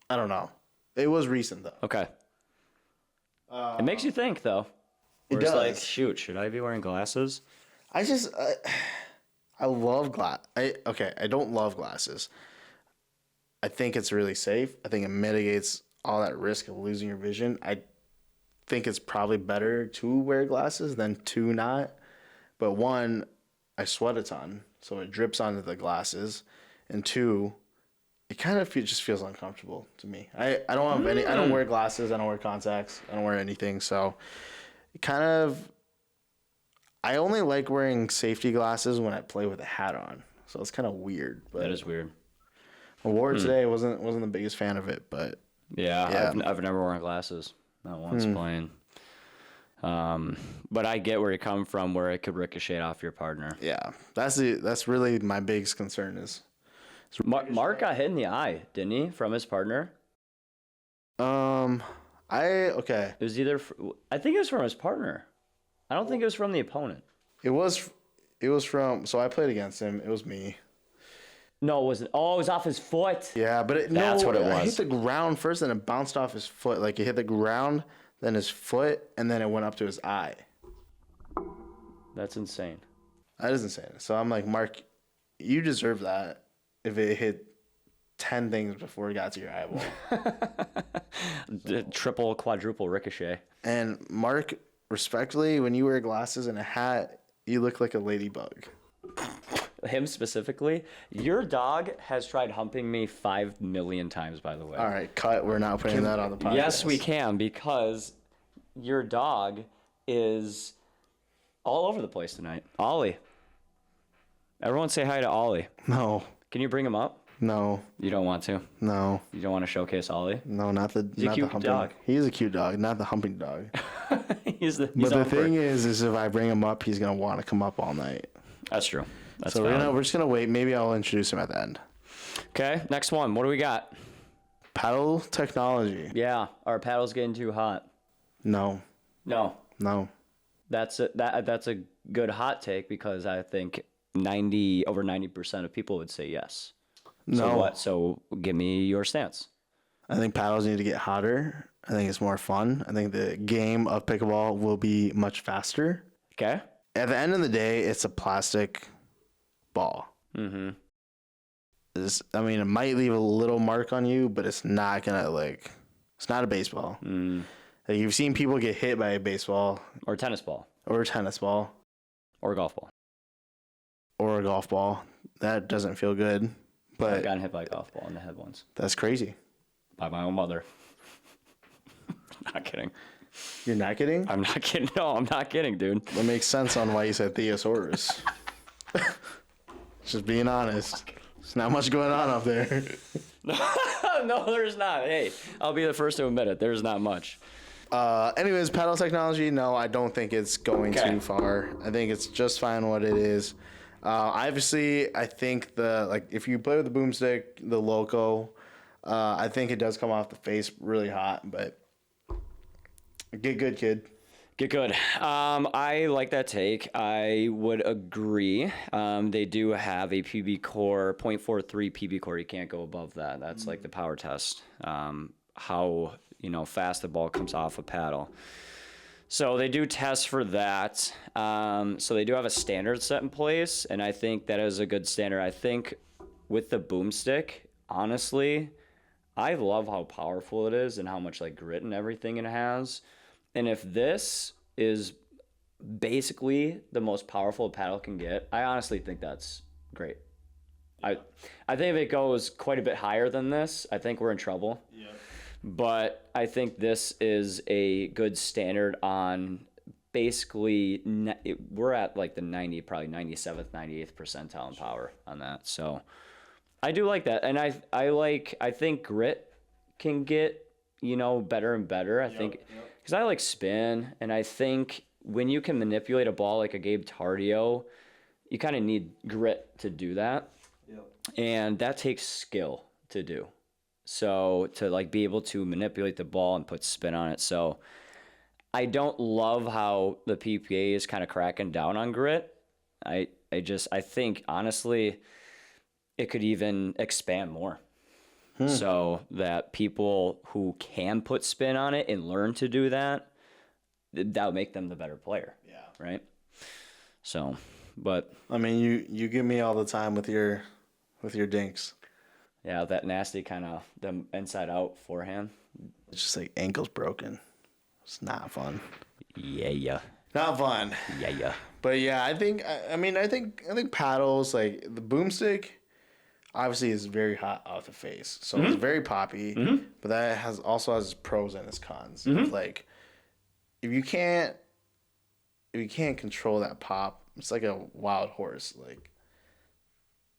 I don't know. It was recent, though. Okay. It makes you think, though. It does. Like, shoot, should I be wearing glasses? I just... I love glass. I don't love glasses. I think it's really safe. I think it mitigates all that risk of losing your vision. I think it's probably better to wear glasses than to not. But one, I sweat a ton, so it drips onto the glasses. And two, it kind of just feels uncomfortable to me. I don't have any. I don't wear glasses. I don't wear contacts. I don't wear anything. So it kind of. I only like wearing safety glasses when I play with a hat on. So it's kind of weird. But that is weird. I wore it today. Wasn't the biggest fan of it, but yeah. I've never worn glasses. Not once playing. But I get where you come from, where it could ricochet off your partner. Yeah, that's really my biggest concern is. Mark got hit in the eye, didn't he, from his partner? Okay. It was I think it was from his partner. I don't think it was from the opponent. It was from. So I played against him. It was me. No, it wasn't. Oh, it was off his foot. Yeah, but That's what it I hit was. the ground first, and it bounced off his foot. Like it hit the ground, then his foot, and then it went up to his eye. That's insane. That is insane. So I'm like, Mark, you deserve that if it hit 10 things before it got to your eyeball. Triple, quadruple ricochet. And Mark, respectfully, when you wear glasses and a hat, you look like a ladybug. Him specifically. Your dog has tried humping me 5 million times, by the way. All right, cut. We're not putting that on the podcast. Yes, we can, because your dog is all over the place tonight. Ollie. Everyone say hi to Ollie. No. Can you bring him up? No. You don't want to? No. You don't want to showcase Ollie? No, not the He's a cute humping dog. He's a cute dog, not the humping dog. He's But the thing is if I bring him up, he's gonna want to come up all night. That's true. That's So valid. we're just gonna wait. Maybe I'll introduce him at the end. Okay, next one. What do we got? Paddle technology. Yeah, our paddle's getting too hot. No. No, No. that's a good hot take, because I think over 90% of people would say yes. No. So what? So give me your stance. I think paddles need to get hotter. I think it's more fun. I think the game of pickleball will be much faster. Okay. At the end of the day, it's a plastic ball. Mm-hmm. I mean, it might leave a little mark on you, but it's not gonna it's not a baseball. Like, you've seen people get hit by a baseball Or tennis ball. or a tennis ball Or golf ball. or a golf ball. That doesn't feel good, I've but gotten hit by a golf ball in the head once. that's crazy. By my own mother. Not kidding. You're not kidding? I'm not kidding. No, I'm not kidding, dude. That makes sense on why you said Theosaurus. Just being honest. There's not much going on up there. No, there's not. Hey, I'll be the first to admit it. There's not much. Anyways, paddle technology, no, I don't think it's going Okay. too far. I think it's just fine what it is. Obviously, I think if you play with the boomstick, the Loco, I think it does come off the face really hot, but get good, kid. Get good. I like that take. I would agree. They do have a PB core, 0.43 PB core. You can't go above that. That's like the power test. How fast the ball comes off a paddle. So they do test for that. So they do have a standard set in place, and I think that is a good standard. I think with the boomstick, honestly, I love how powerful it is and how much like grit and everything it has. And if this is basically the most powerful a paddle can get, I honestly think that's great. I think if it goes quite a bit higher than this, I think we're in trouble. Yeah. But I think this is a good standard on basically we're at like the probably 97th, 98th percentile in power on that. So I do like that. And I think grit can get, better and better. I think because I like spin, and I think when you can manipulate a ball like a Gabe Tardio, you kind of need grit to do that. Yep. And that takes skill to do. So to like be able to manipulate the ball and put spin on it. So I don't love how the PPA is kind of cracking down on grit. I think honestly it could even expand more. So that people who can put spin on it and learn to do that would make them the better player. Yeah. Right. So, but I mean, you give me all the time with your dinks. Yeah, that nasty kind of the inside out forehand. It's just like ankles broken. It's not fun. Yeah. Not fun. Yeah. But yeah, I think paddles, like the boomstick, obviously is very hot off the face, so it's very poppy. But that also has its pros and its cons. Like if you can't control that pop, it's like a wild horse. Like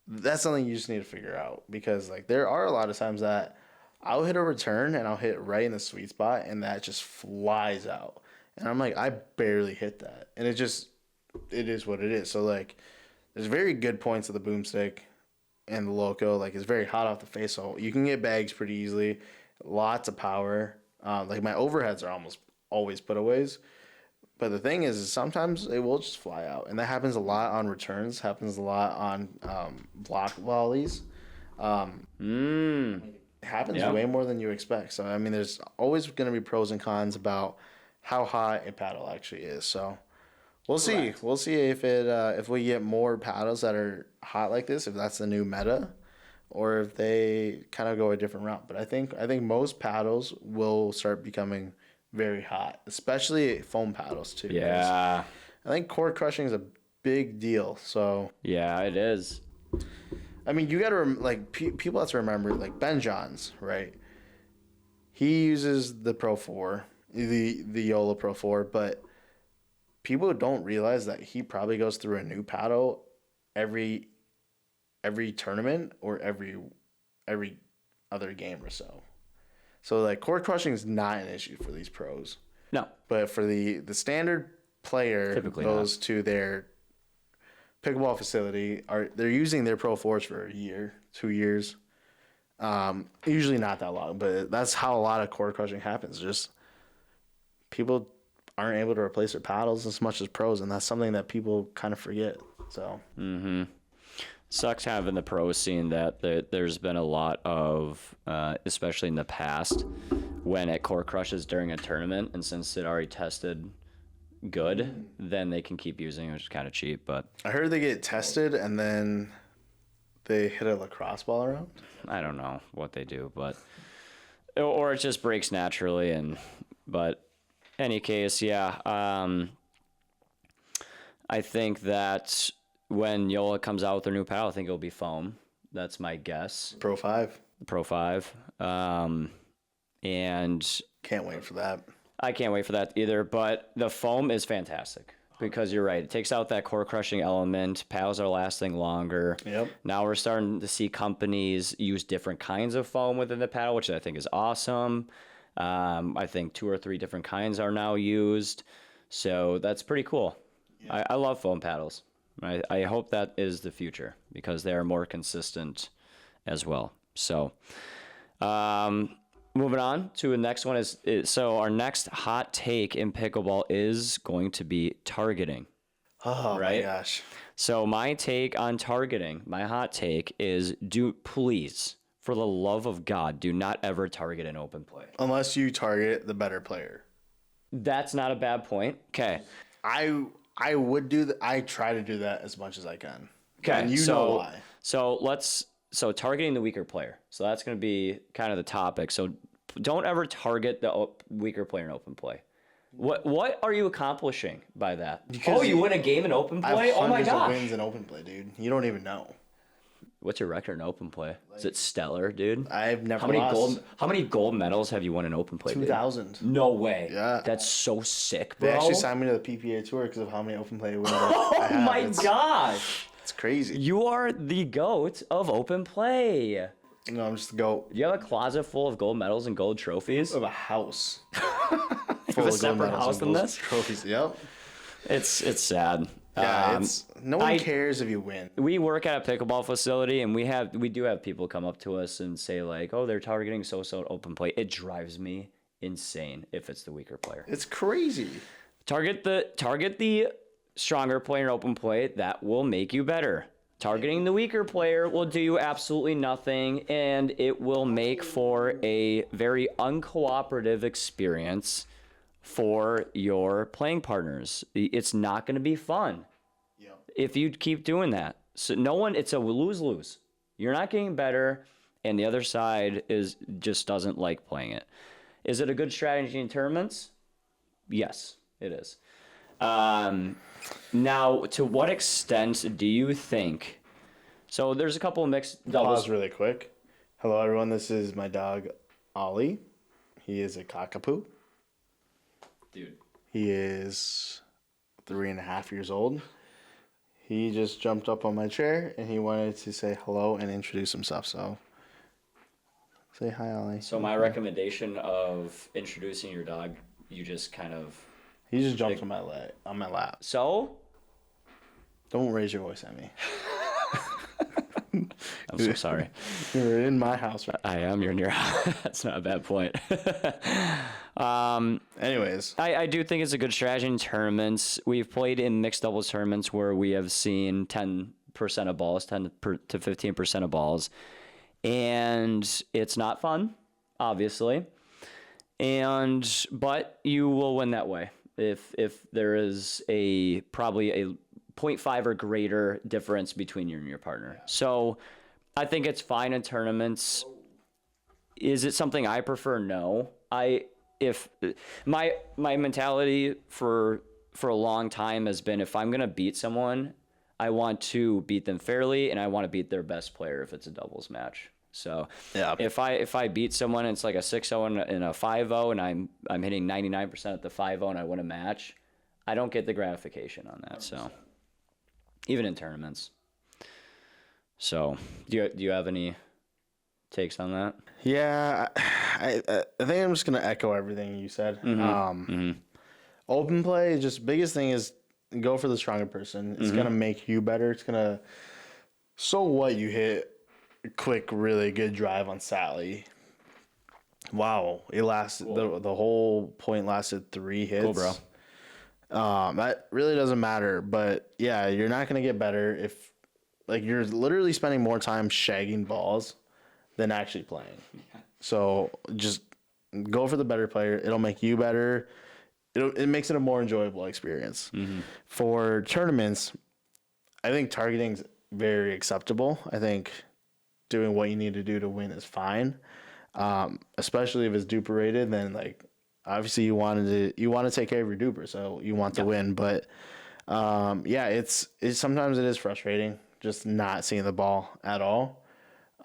that's something you just need to figure out, because like there are a lot of times that I'll hit a return and I'll hit right in the sweet spot and that just flies out. And I'm like, I barely hit that. And it is what it is. So, like, there's very good points of the boomstick and the loco. Like, it's very hot off the face. So you can get bags pretty easily. Lots of power. Like, my overheads are almost always putaways. But the thing is sometimes it will just fly out. And that happens a lot on returns. Happens a lot on block volleys. It happens way more than you expect. So, I mean, there's always going to be pros and cons about how hot a paddle actually is. So, we'll see. We'll see if we get more paddles that are hot like this, if that's the new meta, or if they kind of go a different route. But I think Mm-hmm. most paddles will start becoming very hot, especially foam paddles too. Yeah. I think core crushing is a big deal. So Yeah, it is. I mean, you got to people have to remember, like Ben Johns, right? He uses the Pro 4, the Yola Pro 4, but people don't realize that he probably goes through a new paddle every tournament or every other game or so. So like core crushing is not an issue for these pros. No. But for the standard player Typically goes to their pickleball facility, they're using their Pro 4s for a year, 2 years. Usually not that long, but that's how a lot of core crushing happens. Just people aren't able to replace their paddles as much as pros, and that's something that people kind of forget. So Sucks having the pro scene that there's been a lot of, especially in the past, when it core crushes during a tournament, and since it already tested good, then they can keep using it, which is kind of cheap. But I heard they get tested and then they hit a lacrosse ball around. I don't know what they do, but or it just breaks naturally. But any case, yeah. I think that when Yola comes out with their new paddle, I think it'll be foam. That's my guess. Pro 5. Pro 5. And Can't wait for that. I can't wait for that either. But the foam is fantastic because you're right. It takes out that core crushing element. Paddles are lasting longer. Yep. Now we're starting to see companies use different kinds of foam within the paddle, which I think is awesome. I think 2 or 3 different kinds are now used. So that's pretty cool. Yeah. I love foam paddles. I hope that is the future because they are more consistent as well. So, moving on to the next one so our next hot take in pickleball is going to be targeting. Oh right? my gosh. So my take on targeting, my hot take is please, for the love of God, do not ever target an open play. Unless you target the better player. That's not a bad point. Okay. I would do that. I try to do that as much as I can. Okay. And you know why. So targeting the weaker player. So that's going to be kind of the topic. So don't ever target the weaker player in open play. What are you accomplishing by that? Because you win a game in open play? I have Oh my hundreds of gosh. wins in open play, dude. You don't even know. What's your record in open play? Is it stellar, dude? I've never How many gold medals have you won in open play? 2,000. Dude? No way. Yeah. That's so sick, bro. They actually signed me to the PPA tour because of how many open play wins I Oh have. my gosh. It's crazy. You are the GOAT of open play. No, I'm just the GOAT. Do you have a closet full of gold medals and gold trophies? Of a house. You have a separate house than this? Trophies. Yep. It's sad. Yeah, no one cares if you win. We work at a pickleball facility, and we do have people come up to us and say like, "Oh, they're targeting so open play." It drives me insane if it's the weaker player. It's crazy. Target the stronger player in open play. That will make you better. Targeting the weaker player will do you absolutely nothing, and it will make for a very uncooperative experience for your playing partners. It's not going to be fun if you keep doing that. So it's a lose-lose. You're not getting better, and the other side just doesn't like playing it. Is it a good strategy in tournaments? Yes, it is. Now, to what extent do you think? So there's a couple of mixed doubles. Pause really quick. Hello, everyone. This is my dog, Ollie. He is a cockapoo. Dude. He is 3.5 years old. He just jumped up on my chair and he wanted to say hello and introduce himself. So, say hi, Ollie. So my recommendation of introducing your dog, you just kind of He just jumped on my lap. So? Don't raise your voice at me. I'm so sorry. You're in my house right I am. You're in your house. That's not a bad point. Anyways. I do think it's a good strategy in tournaments. We've played in mixed doubles tournaments where we have seen 10% of balls, 10 to 15% of balls. And it's not fun, obviously. But you will win that way if there is probably a 0.5 or greater difference between you and your partner. So I think it's fine in tournaments. Is it something I prefer? No. If my mentality for a long time has been, if I'm going to beat someone, I want to beat them fairly, and I want to beat their best player if it's a doubles match. So if I beat someone and it's like a 6-0 and a 5-0 and I'm hitting 99% at the 5-0 and I win a match, I don't get the gratification on that. 100%. So even in tournaments. So do you have any takes on that? Yeah, I think I'm just gonna echo everything you said. Open play, just biggest thing is go for the stronger person. It's gonna make you better. It's gonna. So what, you hit a quick, really good drive on Sally. Wow, it lasted the whole point lasted 3 hits. Cool, bro. That really doesn't matter, but yeah, you're not gonna get better if you're literally spending more time shagging balls than actually playing. So just go for the better player. It'll make you better. It makes it a more enjoyable experience. For tournaments, I think targeting's very acceptable. I think doing what you need to do to win is fine. Especially if it's duper rated, then obviously you want to take care of your duper, so you want to win. But it's sometimes it is frustrating just not seeing the ball at all.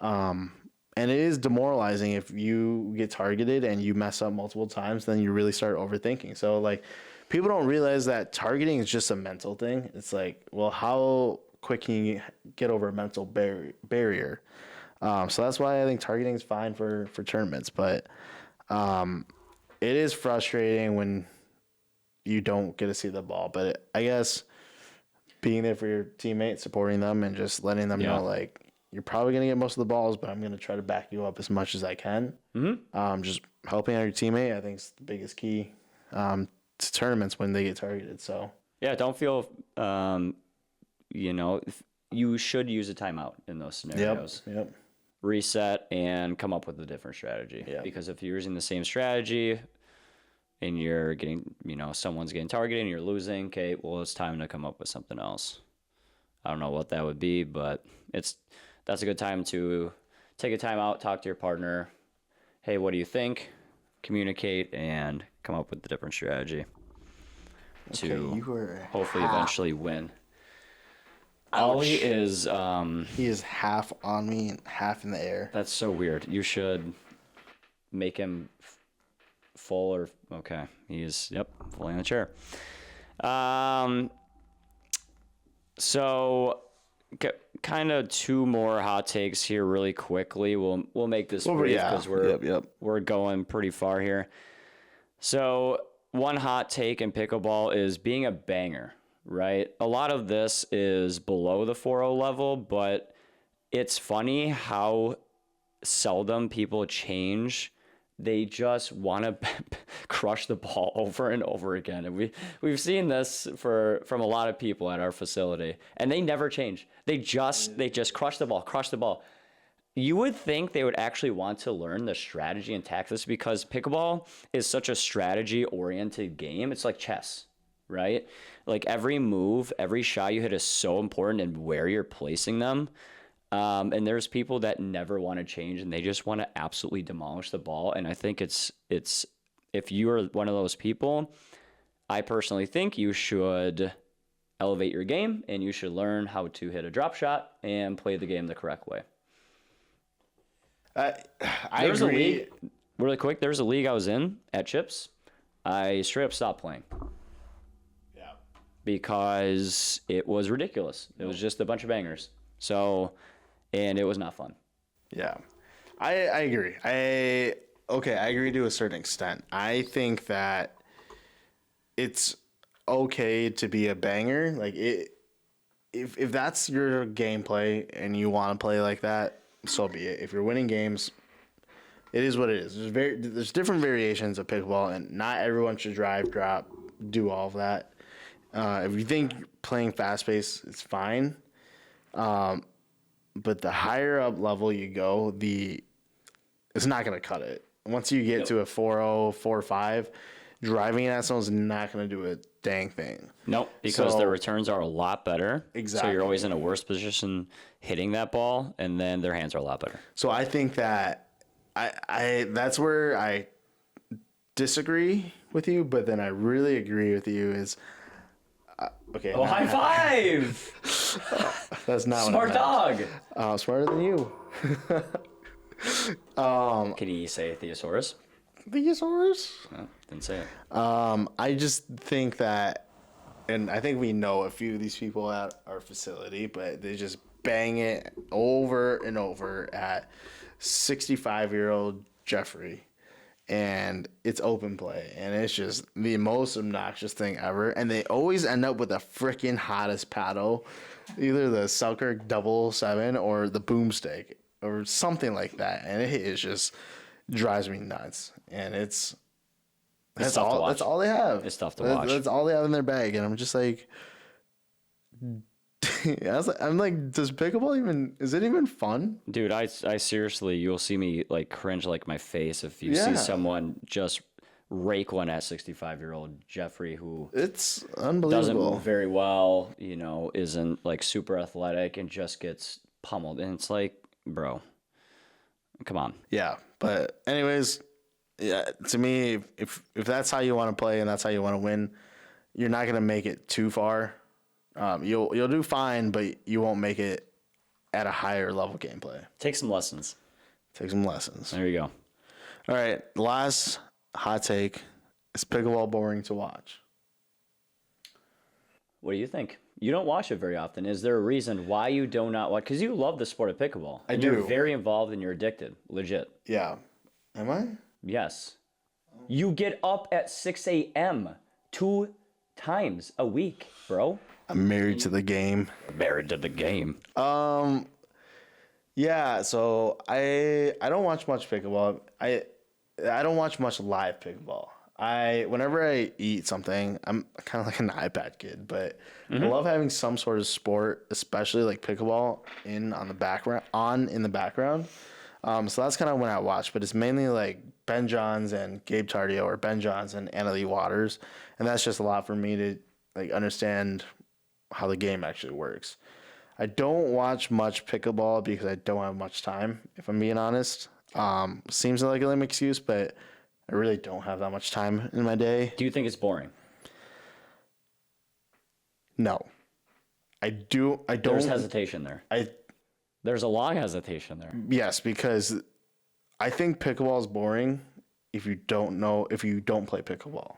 And it is demoralizing if you get targeted and you mess up multiple times, then you really start overthinking. So people don't realize that targeting is just a mental thing. It's how quick can you get over a mental barrier? So that's why I think targeting is fine for tournaments, but it is frustrating when you don't get to see the ball. But I guess being there for your teammates, supporting them, and just letting them know you're probably going to get most of the balls, but I'm going to try to back you up as much as I can. Just helping out your teammate, I think, is the biggest key to tournaments when they get targeted. So yeah, don't feel you should use a timeout in those scenarios. Yep. Reset and come up with a different strategy. Yep. Because if you're using the same strategy and you're getting, someone's getting targeted and you're losing, okay, well, it's time to come up with something else. I don't know what that would be, but that's a good time to take a time out, talk to your partner. Hey, what do you think? Communicate and come up with a different strategy to hopefully eventually win. Ollie is he is half on me and half in the air. That's so weird. You should make him full or okay. He's fully in the chair. So kind of 2 more hot takes here really quickly. We'll make this brief because we're going pretty far here. So one hot take in pickleball is being a banger, right? A lot of this is below the 4.0 level, but it's funny how seldom people change. They just want to crush the ball over and over again. And we've seen this from a lot of people at our facility, and they never change. They just crush the ball. You would think they would actually want to learn the strategy and tactics because pickleball is such a strategy-oriented game. It's like chess, right? Every move, every shot you hit is so important and where you're placing them. And there's people that never want to change and they just want to absolutely demolish the ball. And I think it's if you're one of those people, I personally think you should elevate your game and you should learn how to hit a drop shot and play the game the correct way. I agree. Really quick, there's a league I was in at Chips. I straight up stopped playing. Yeah. Because it was ridiculous. It was just a bunch of bangers. So, and it was not fun. Yeah. I agree. I agree to a certain extent. I think that it's okay to be a banger. Like if that's your gameplay and you want to play like that, so be it. If you're winning games, it is what it is. There's different variations of pickleball, and not everyone should drive, drop, do all of that. If you think playing fast pace is fine, but the higher up level you go, it's not gonna cut it. Once you get to a 4.0, 4.5, driving at someone's not gonna do a dang thing. Nope, because their returns are a lot better. Exactly. So you're always in a worse position hitting that ball, and then their hands are a lot better. So I think that I that's where I disagree with you, but then I really agree with you. Is okay. Oh, high five! That's not Smart dog. Smarter than you. Can you say Theosaurus? Theosaurus? No, didn't say it. I just think that, and I think we know a few of these people at our facility, but they just bang it over and over at 65-year-old Jeffrey. And it's open play, and it's just the most obnoxious thing ever. And they always end up with the freaking hottest paddle, either the Selkirk 777 or the Boomstick or something like that. And it is just drives me nuts. And that's all they have. It's tough to watch. That's all they have in their bag, and I'm just like, I'm like, does pickleball is it even fun? Dude, I seriously, you'll see me like cringe like my face if you see someone just rake one at 65-year-old Jeffrey who it's unbelievable. Doesn't move very well, isn't like super athletic and just gets pummeled. And it's like, bro, come on. Yeah, but anyways, yeah, to me, if that's how you want to play and that's how you want to win, you're not gonna make it too far. You'll do fine, but you won't make it at a higher level gameplay. Take some lessons. Take some lessons. There you go. All right, last hot take: is pickleball boring to watch? What do you think? You don't watch it very often. Is there a reason why you do not watch? Because you love the sport of pickleball. I do. You're very involved and you're addicted. Legit. Yeah. Am I? Yes. You get up at 6 a.m. 2 times a week, bro. I'm married to the game. Married to the game. Yeah, so I don't watch much pickleball. I don't watch much live pickleball. Whenever I eat something, I'm kind of like an iPad kid, but I love having some sort of sport, especially like pickleball in the background. So that's kind of when I watch, but it's mainly like Ben Johns and Gabe Tardio, or Ben Johns and Annalie Waters, and that's just a lot for me to like understand how the game actually works. I don't watch much pickleball because I don't have much time, if I'm being honest. Seems like a lame excuse, but I really don't have that much time in my day. Do you think it's boring? No. I don't. There's hesitation there. There's a long hesitation there. Yes, because I think pickleball is boring if you don't play pickleball.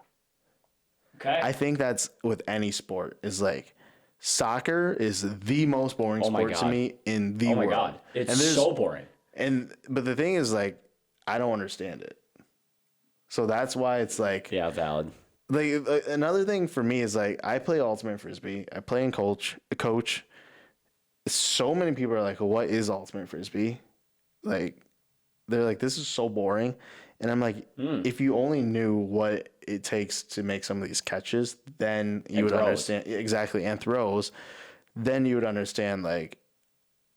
Okay. I think that's with any sport. Is like soccer is the most boring sport to me in the world. Oh my god, it's so boring. But the thing is, like, I don't understand it. So that's why it's like, yeah, valid. Like another thing for me is like I play ultimate frisbee. I play in coach. So many people are like, "What is ultimate frisbee?" Like, they're like, "This is so boring," and I'm like, if you only knew what it takes to make some of these catches, then you would understand exactly, and throws. Then you would understand, like,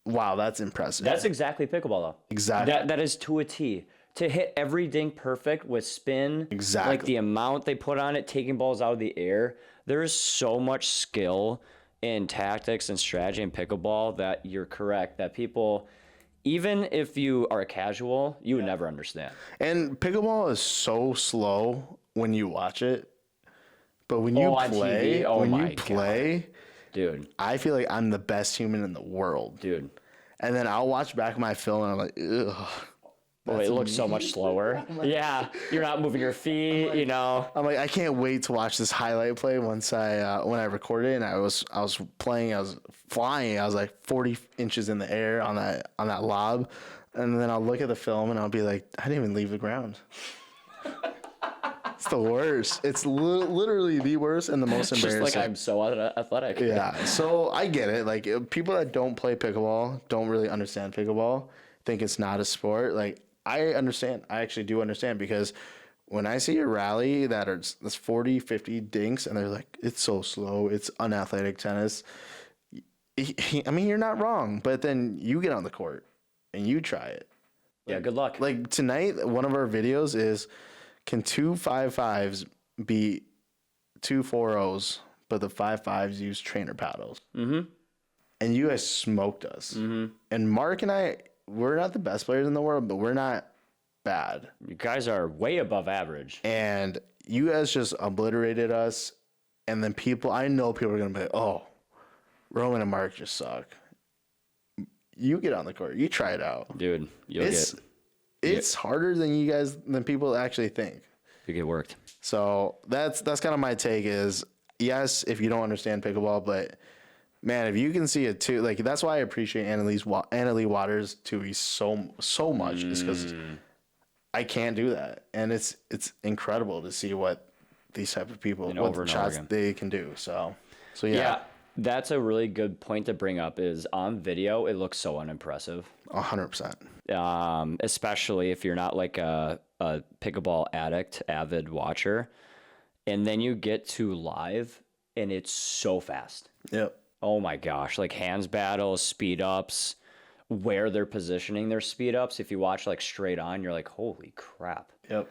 wow, that's impressive. That's exactly pickleball, though. Exactly. That is to a T. To hit every dink perfect with spin, exactly. Like the amount they put on it, taking balls out of the air. There is so much skill in tactics and strategy in pickleball that you're correct that people, even if you are a casual, you would never understand. And pickleball is so slow when you watch it, but when you play, dude, I feel like I'm the best human in the world, dude. And then I'll watch back my film and I'm like, ugh. Oh, it looks so much slower. Yeah, you're not moving your feet, I'm like, I can't wait to watch this highlight play once when I recorded it, and I was playing, I was flying, I was like 40 inches in the air on that lob, and then I'll look at the film and I'll be like, I didn't even leave the ground. It's the worst. It's literally the worst and the most It's embarrassing. just like I'm so athletic. Yeah, so I get it. Like people that don't play pickleball don't really understand pickleball, think it's not a sport. Like I understand. I actually do understand because when I see a rally that's 40, 50 dinks and they're like, it's so slow, it's unathletic tennis. I mean, you're not wrong, but then you get on the court and you try it. Yeah, good luck. Like tonight, one of our videos is, can two 5.5s beat two 4.0s, but the 5.5s use trainer paddles? Mm-hmm. And you guys smoked us. Mm-hmm. And Mark and I, we're not the best players in the world, but we're not bad. You guys are way above average. And you guys just obliterated us. And then I know people are going to be like, oh, Roman and Mark just suck. You get on the court. You try it out. Dude, it's harder than people actually think. You get worked. So that's kind of my take is, yes, if you don't understand pickleball, but man, if you can see it too, like that's why I appreciate Anna Lee Waters too so much is because I can't do that. And it's incredible to see what these type of people, what shots they can do. So yeah. That's a really good point to bring up is on video, it looks so unimpressive. 100%. Especially if you're not like a pickleball avid watcher. And then you get to live and it's so fast. Yep. Oh my gosh. Like hands battles, speed ups, where they're positioning their speed ups. If you watch like straight on, you're like, holy crap. Yep.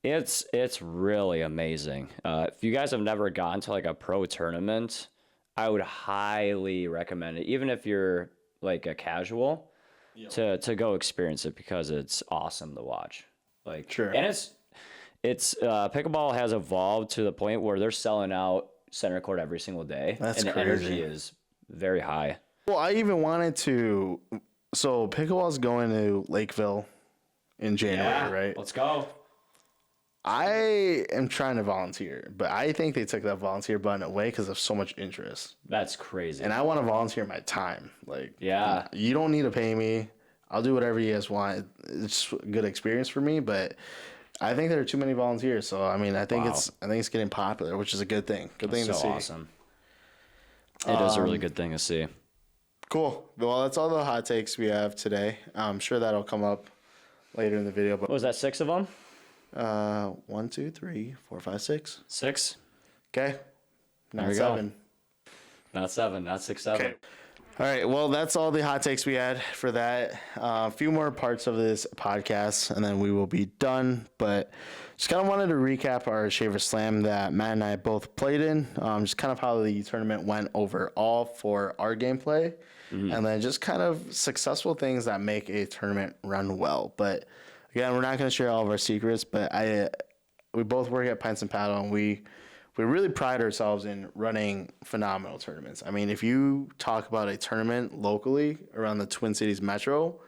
It's really amazing. If you guys have never gone to like a pro tournament, I would highly recommend it, even if you're like a casual, to go experience it because it's awesome to watch. Like, sure. And it's pickleball has evolved to the point where they're selling out center court every single day. That's and crazy. The energy is very high. Well, I even wanted to. So pickleball's going to Lakeville in January, right? Let's go. I am trying to volunteer, but I think they took that volunteer button away because of so much interest. That's crazy. And I want to volunteer my time. Like, yeah, you don't need to pay me. I'll do whatever you guys want. It's a good experience for me, but I think there are too many volunteers. So I mean, I think it's getting popular, which is a good thing. Good thing to see. Awesome. It is a really good thing to see. Cool. Well, that's all the hot takes we have today. I'm sure that'll come up later in the video. But what was that, 6 of them? 1, 2, 3, 4, 5, 6. 6. Okay. Not 7. Not 7. Not 6, 7. Okay. All right. Well, that's all the hot takes we had for that. A few more parts of this podcast, and then we will be done. But just kind of wanted to recap our Shaver Slam that Matt and I both played in. Just kind of how the tournament went overall for our gameplay, and then just kind of successful things that make a tournament run well. But again, we're not going to share all of our secrets, but we both work at Pints and Paddle, and we really pride ourselves in running phenomenal tournaments. I mean, if you talk about a tournament locally around the Twin Cities Metro,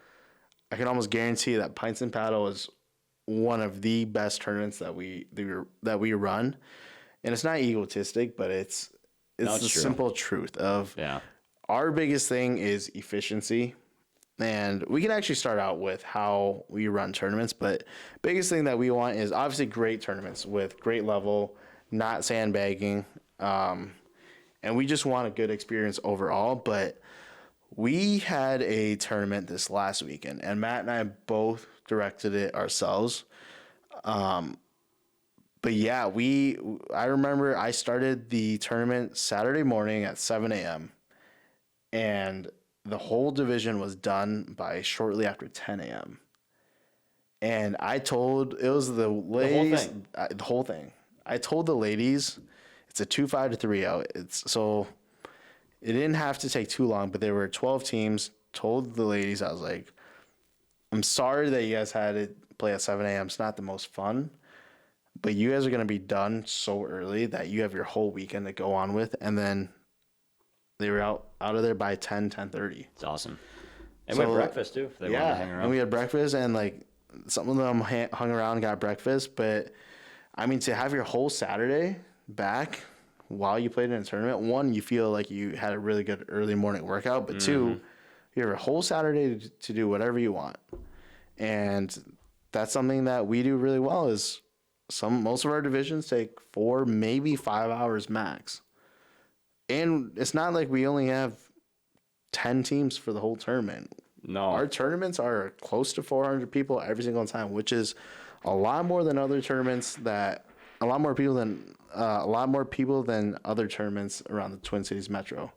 I can almost guarantee that Pints and Paddle is one of the best tournaments that we run. And it's not egotistic, but it's the simple truth of our biggest thing is efficiency. And we can actually start out with how we run tournaments, but biggest thing that we want is obviously great tournaments with great level, not sandbagging. And we just want a good experience overall. But we had a tournament this last weekend, and Matt and I both directed it ourselves. But yeah, I remember I started the tournament Saturday morning at 7 a.m. and the whole division was done by shortly after 10 a.m. And it was the ladies, the whole thing. I told the ladies it's a 2-5 to 3-0. So it didn't have to take too long, but there were 12 teams. Told the ladies, I was like, I'm sorry that you guys had to play at 7 a.m. It's not the most fun, but you guys are going to be done so early that you have your whole weekend to go on with. And then they were out of there by 10:30. It's awesome. And we had breakfast too. If they wanted to hang around. And we had breakfast, and like some of them hung around and got breakfast. But I mean, to have your whole Saturday back while you played in a tournament, one, you feel like you had a really good early morning workout, but two, you have a whole Saturday to do whatever you want. And that's something that we do really well is most of our divisions take 4, maybe 5 hours max. And it's not like we only have 10 teams for the whole tournament. No. Our tournaments are close to 400 people every single time, which is a lot more than other tournaments a lot more people than other tournaments around the Twin Cities Metro.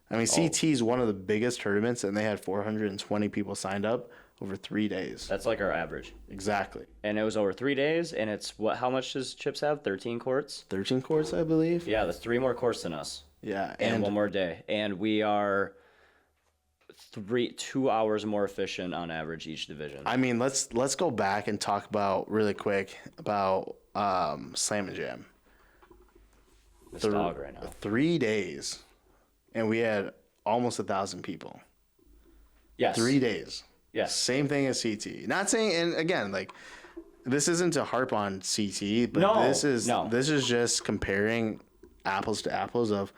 I mean, CT is one of the biggest tournaments, and they had 420 people signed up over 3 days. That's like our average. Exactly. And it was over 3 days, and it's how much does Chips have? 13 courts? 13 courts, I believe. Yeah, that's 3 more courts than us. Yeah. And 1 more day. And we are 2 hours more efficient on average each division. I mean, let's go back and talk about really quick about Slam and Jam. This dog right now. 3 days, and we had almost 1,000 people. Yes. 3 days. Yes. Same thing as CT. Not saying, and again, like, this isn't to harp on CT, but this is just comparing apples to apples of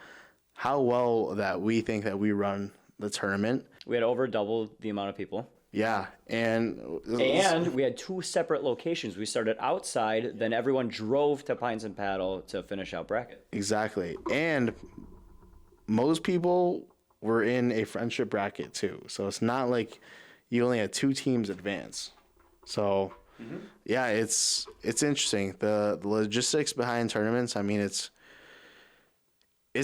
how well that we think that we run the tournament. We had over double the amount of people. Yeah, and we had 2 separate locations. We started outside, then everyone drove to Pines and Paddle to finish out bracket. Exactly. And most people were in a friendship bracket too. So it's not like you only had 2 teams advance. So yeah, it's interesting. The logistics behind tournaments, I mean, it's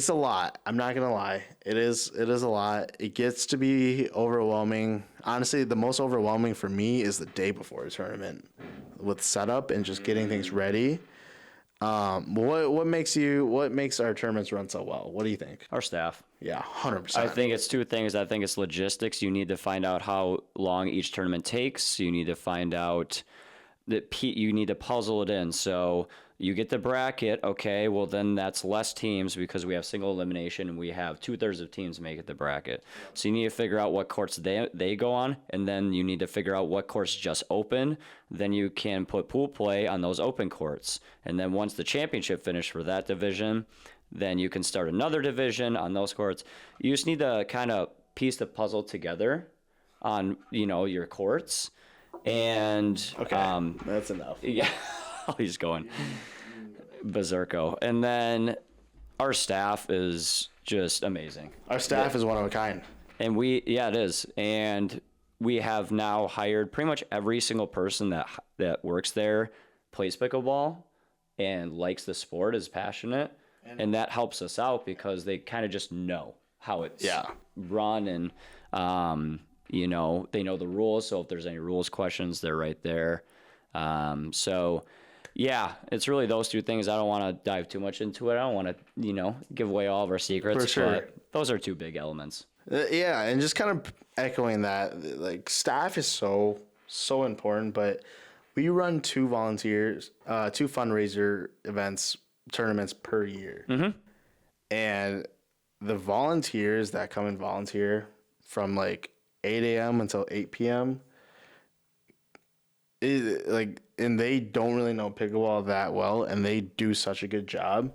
a lot. I'm not gonna lie. It is a lot. It gets to be overwhelming. Honestly, the most overwhelming for me is the day before a tournament, with setup and just getting things ready. What makes our tournaments run so well? What do you think? Our staff. Yeah, 100%. I think it's 2 things. I think it's logistics. You need to find out how long each tournament takes. You need to find out that you need to puzzle it in. So you get the bracket, okay, well then that's less teams because we have single elimination and we have 2/3 of teams make it the bracket. So you need to figure out what courts they go on, and then you need to figure out what courts just open. Then you can put pool play on those open courts. And then once the championship finished for that division, then you can start another division on those courts. You just need to kind of piece the puzzle together on, your courts. And okay, that's enough. Yeah. He's going berserko. And then our staff is just amazing. Our staff is one of a kind. And it is. And we have now hired pretty much every single person that works there, plays pickleball and likes the sport, is passionate. And that helps us out because they kind of just know how it's run, and they know the rules. So if there's any rules questions, they're right there. So yeah, it's really those 2 things. I don't want to dive too much into it. I don't want to, give away all of our secrets. For sure. But those are 2 big elements. Yeah, and just kind of echoing that, like, staff is so important, but we run 2 fundraiser tournaments per year. Mm-hmm. And the volunteers that come and volunteer from like 8 a.m. until 8 p.m., and they don't really know pickleball that well, and they do such a good job.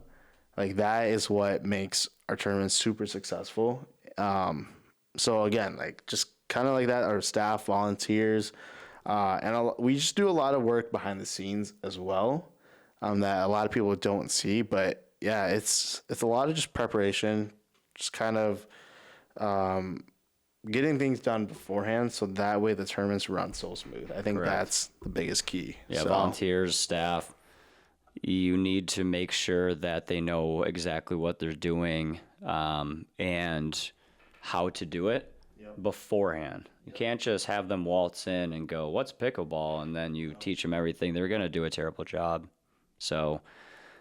Like, that is what makes our tournaments super successful. So again, like, just kind of like that, our staff, volunteers, and we just do a lot of work behind the scenes as well, that a lot of people don't see. But yeah, it's a lot of just preparation, just kind of getting things done beforehand, so that way the tournaments run so smooth. I think that's the biggest key. Yeah, volunteers, staff, you need to make sure that they know exactly what they're doing and how to do it beforehand. You can't just have them waltz in and go, "What's pickleball?" and then you teach them everything. They're going to do a terrible job. So,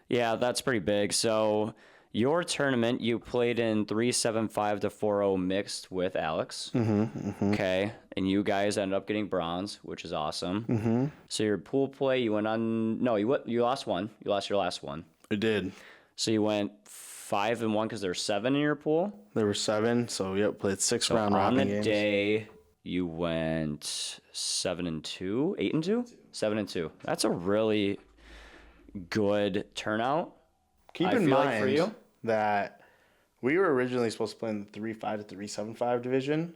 yeah, that's pretty big. So, your tournament, you played in 375 to 40 mixed with Alex. Okay. And you guys ended up getting bronze, which is awesome. Mm-hmm. So your pool play, you went on, no, you lost one. You lost your last one. I did. So you went 5-1 because there's 7 in your pool? There were 7. So, played 6 round robin games. On the day, you went 7-2, 8-2? 7-2. That's a really good turnout. Keep in mind for you that we were originally supposed to play in the 3-5 to 3-7-5 division,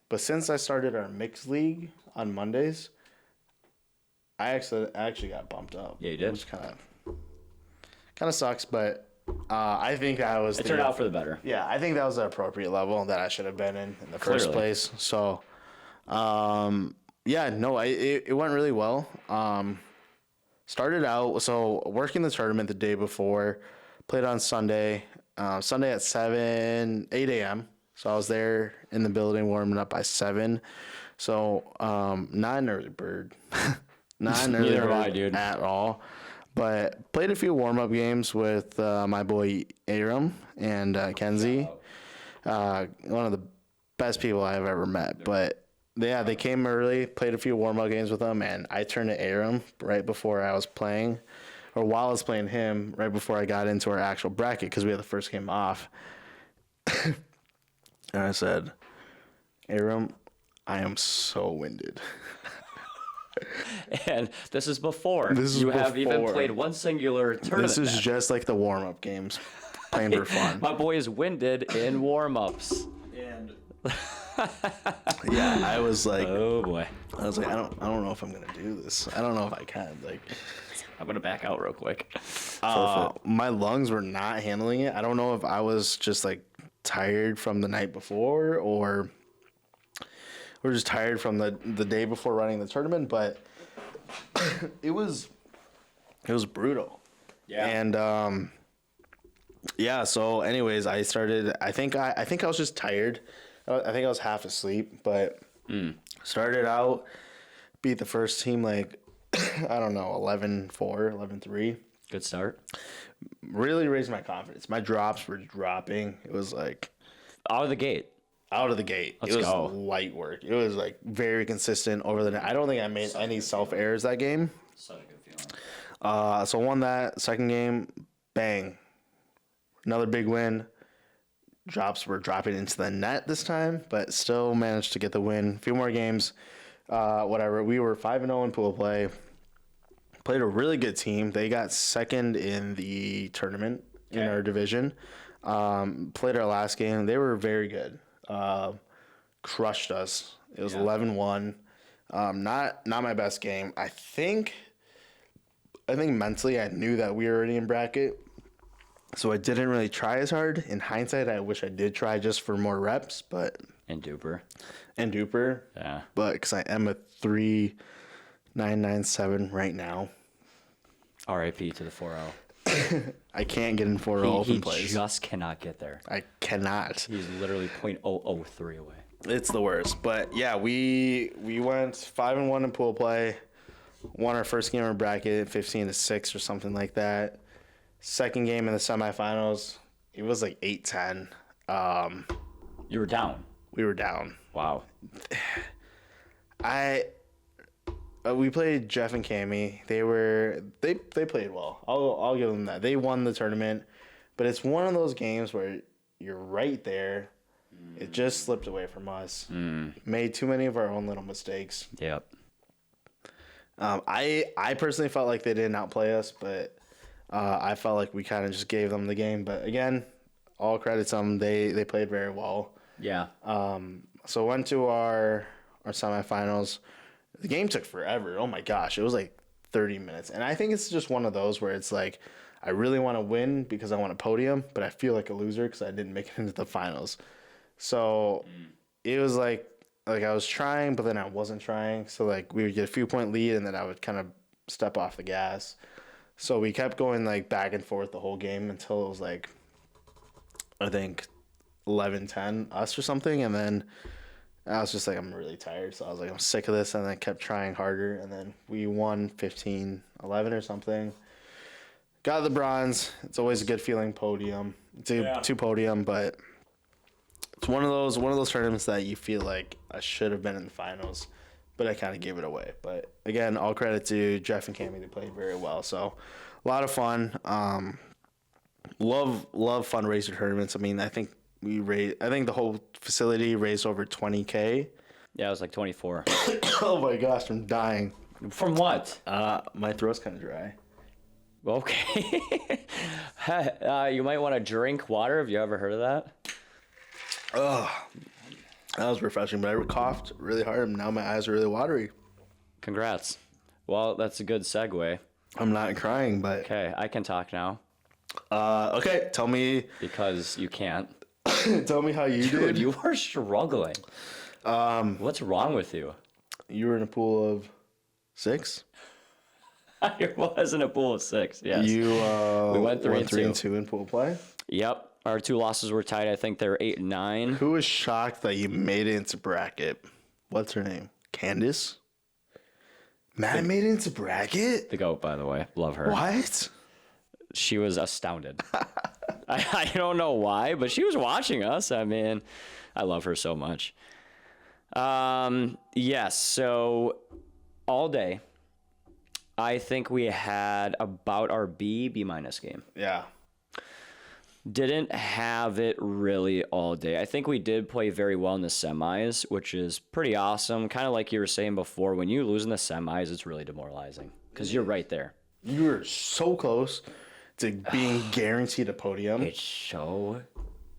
but since I started our mixed league on Mondays, I actually got bumped up. Yeah, you did. Which kind of sucks, but I think that was It turned out for the better. Yeah, I think that was the appropriate level that I should have been in the first place. So, yeah, no, it went really well. Started out, so working the tournament the day before, played on Sunday at 8 a.m. So I was there in the building warming up by 7. So, not an early bird. Not an early bird at all. But played a few warm-up games with my boy Aram and Kenzie. One of the best people I've ever met. But, yeah, they came early, played a few warm-up games with them, and I turned to Aram right before I was playing, or while I was playing him, right before I got into our actual bracket because we had the first game off. And I said, Aram, I am so winded. And this is before you have even played one singular tournament. This is just like the warm-up games, playing for fun. My boy is winded in warm-ups. And yeah, I was like, oh boy. I was like, I don't know if I'm gonna do this. I don't know if I can. Like, I'm gonna back out real quick. My lungs were not handling it. I don't know if I was just like tired from the night before or we're just tired from the day before running the tournament, but it was brutal. Yeah. And yeah, so anyways, I think I was just tired. I think I was half asleep, but started out, beat the first team like I don't know, 11-4, 11-3. Good start. Really raised my confidence. My drops were dropping. It was like Out of the gate. Let's go. Light work. It was like very consistent over the night. I don't think I made any self errors that game. Such a good feeling. So won that second game. Bang. Another big win. Drops were dropping into the net this time, but still managed to get the win. A few more games. Whatever. We were 5-0 in pool play. Played a really good team. They got second in the tournament in our division. Played our last game. They were very good. Crushed us. It was 11-1. Not my best game. I think mentally I knew that we were already in bracket, so I didn't really try as hard. In hindsight, I wish I did try just for more reps, but And duper. Yeah. But because I am a 3.997 right now. RIP to the 4-0. I can't get in 4-0 open plays. He just cannot get there. I cannot. He's literally 0.003 away. It's the worst. But yeah, we went 5-1 in pool play. Won our first game in bracket 15-6 or something like that. Second game in the semifinals, it was like 8-10. You were down. We were down. Wow. We played Jeff and Cammy. They played well. I'll give them that. They won the tournament, but it's one of those games where you're right there. It just slipped away from us. Made too many of our own little mistakes. Yep. I personally felt like they didn't outplay us, but I felt like we kind of just gave them the game. But again, all credit to them. They played very well. Yeah. So went to our semifinals. The game took forever. Oh my gosh, it was like 30 minutes. And I think it's just one of those where it's like, I really want to win because I want a podium, but I feel like a loser because I didn't make it into the finals. So it was like I was trying, but then I wasn't trying. So like we would get a few point lead and then I would kind of step off the gas. So we kept going like back and forth the whole game until it was like, I think 11-10 us or something. And then I was just like, I'm really tired. So I was like, I'm sick of this. And then I kept trying harder. And then we won 15-11 or something. Got the bronze. It's always a good feeling podium. Two podium, but it's one of those tournaments that you feel like I should have been in the finals, but I kind of gave it away. But again, all credit to Jeff and Cammy. They played very well. So a lot of fun. Love fundraiser tournaments. I mean, I think the whole facility raised over $20K. Yeah, it was like 24. Oh my gosh, I'm dying. From what? My throat's kind of dry. Okay. You might want to drink water. Have you ever heard of that? Oh, that was refreshing, but I coughed really hard and now my eyes are really watery. Congrats. Well, that's a good segue. I'm not crying, but Okay, I can talk now okay. Tell me, because you can't. tell me how you Dude, did. you are struggling. What's wrong with you? You were in a pool of 6. I was in a pool of 6. Yes. You We went 3 and 2. and 2 in pool play. Yep. Our 2 losses were tied. I think they were 8 and 9. Who was shocked that you made it into bracket? What's her name? Candace? Matt made it into bracket? The GOAT, by the way. Love her. What? She was astounded. I don't know why, but she was watching us. I mean, I love her so much. Yes, so all day, I think we had about our B minus game. Yeah. Didn't have it really all day. I think we did play very well in the semis, which is pretty awesome. Kind of like you were saying before, when you lose in the semis, it's really demoralizing because you're right there. You were so close to being guaranteed a podium. It's so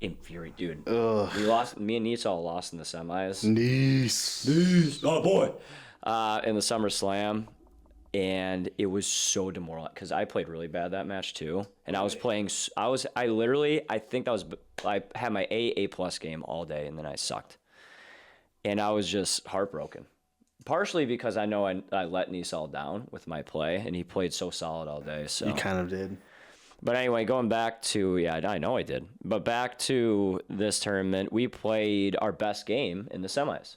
infuriating, dude. Ugh. We lost. Me and Nisa all lost in the semis. Nice. Oh boy. In the SummerSlam, and it was so demoralizing because I played really bad that match too, and I was playing. I had my A plus game all day, and then I sucked, and I was just heartbroken. Partially because I know I let Nisal down with my play, and he played so solid all day. So You kind of did. But anyway, going back to, I know I did. But back to this tournament, we played our best game in the semis.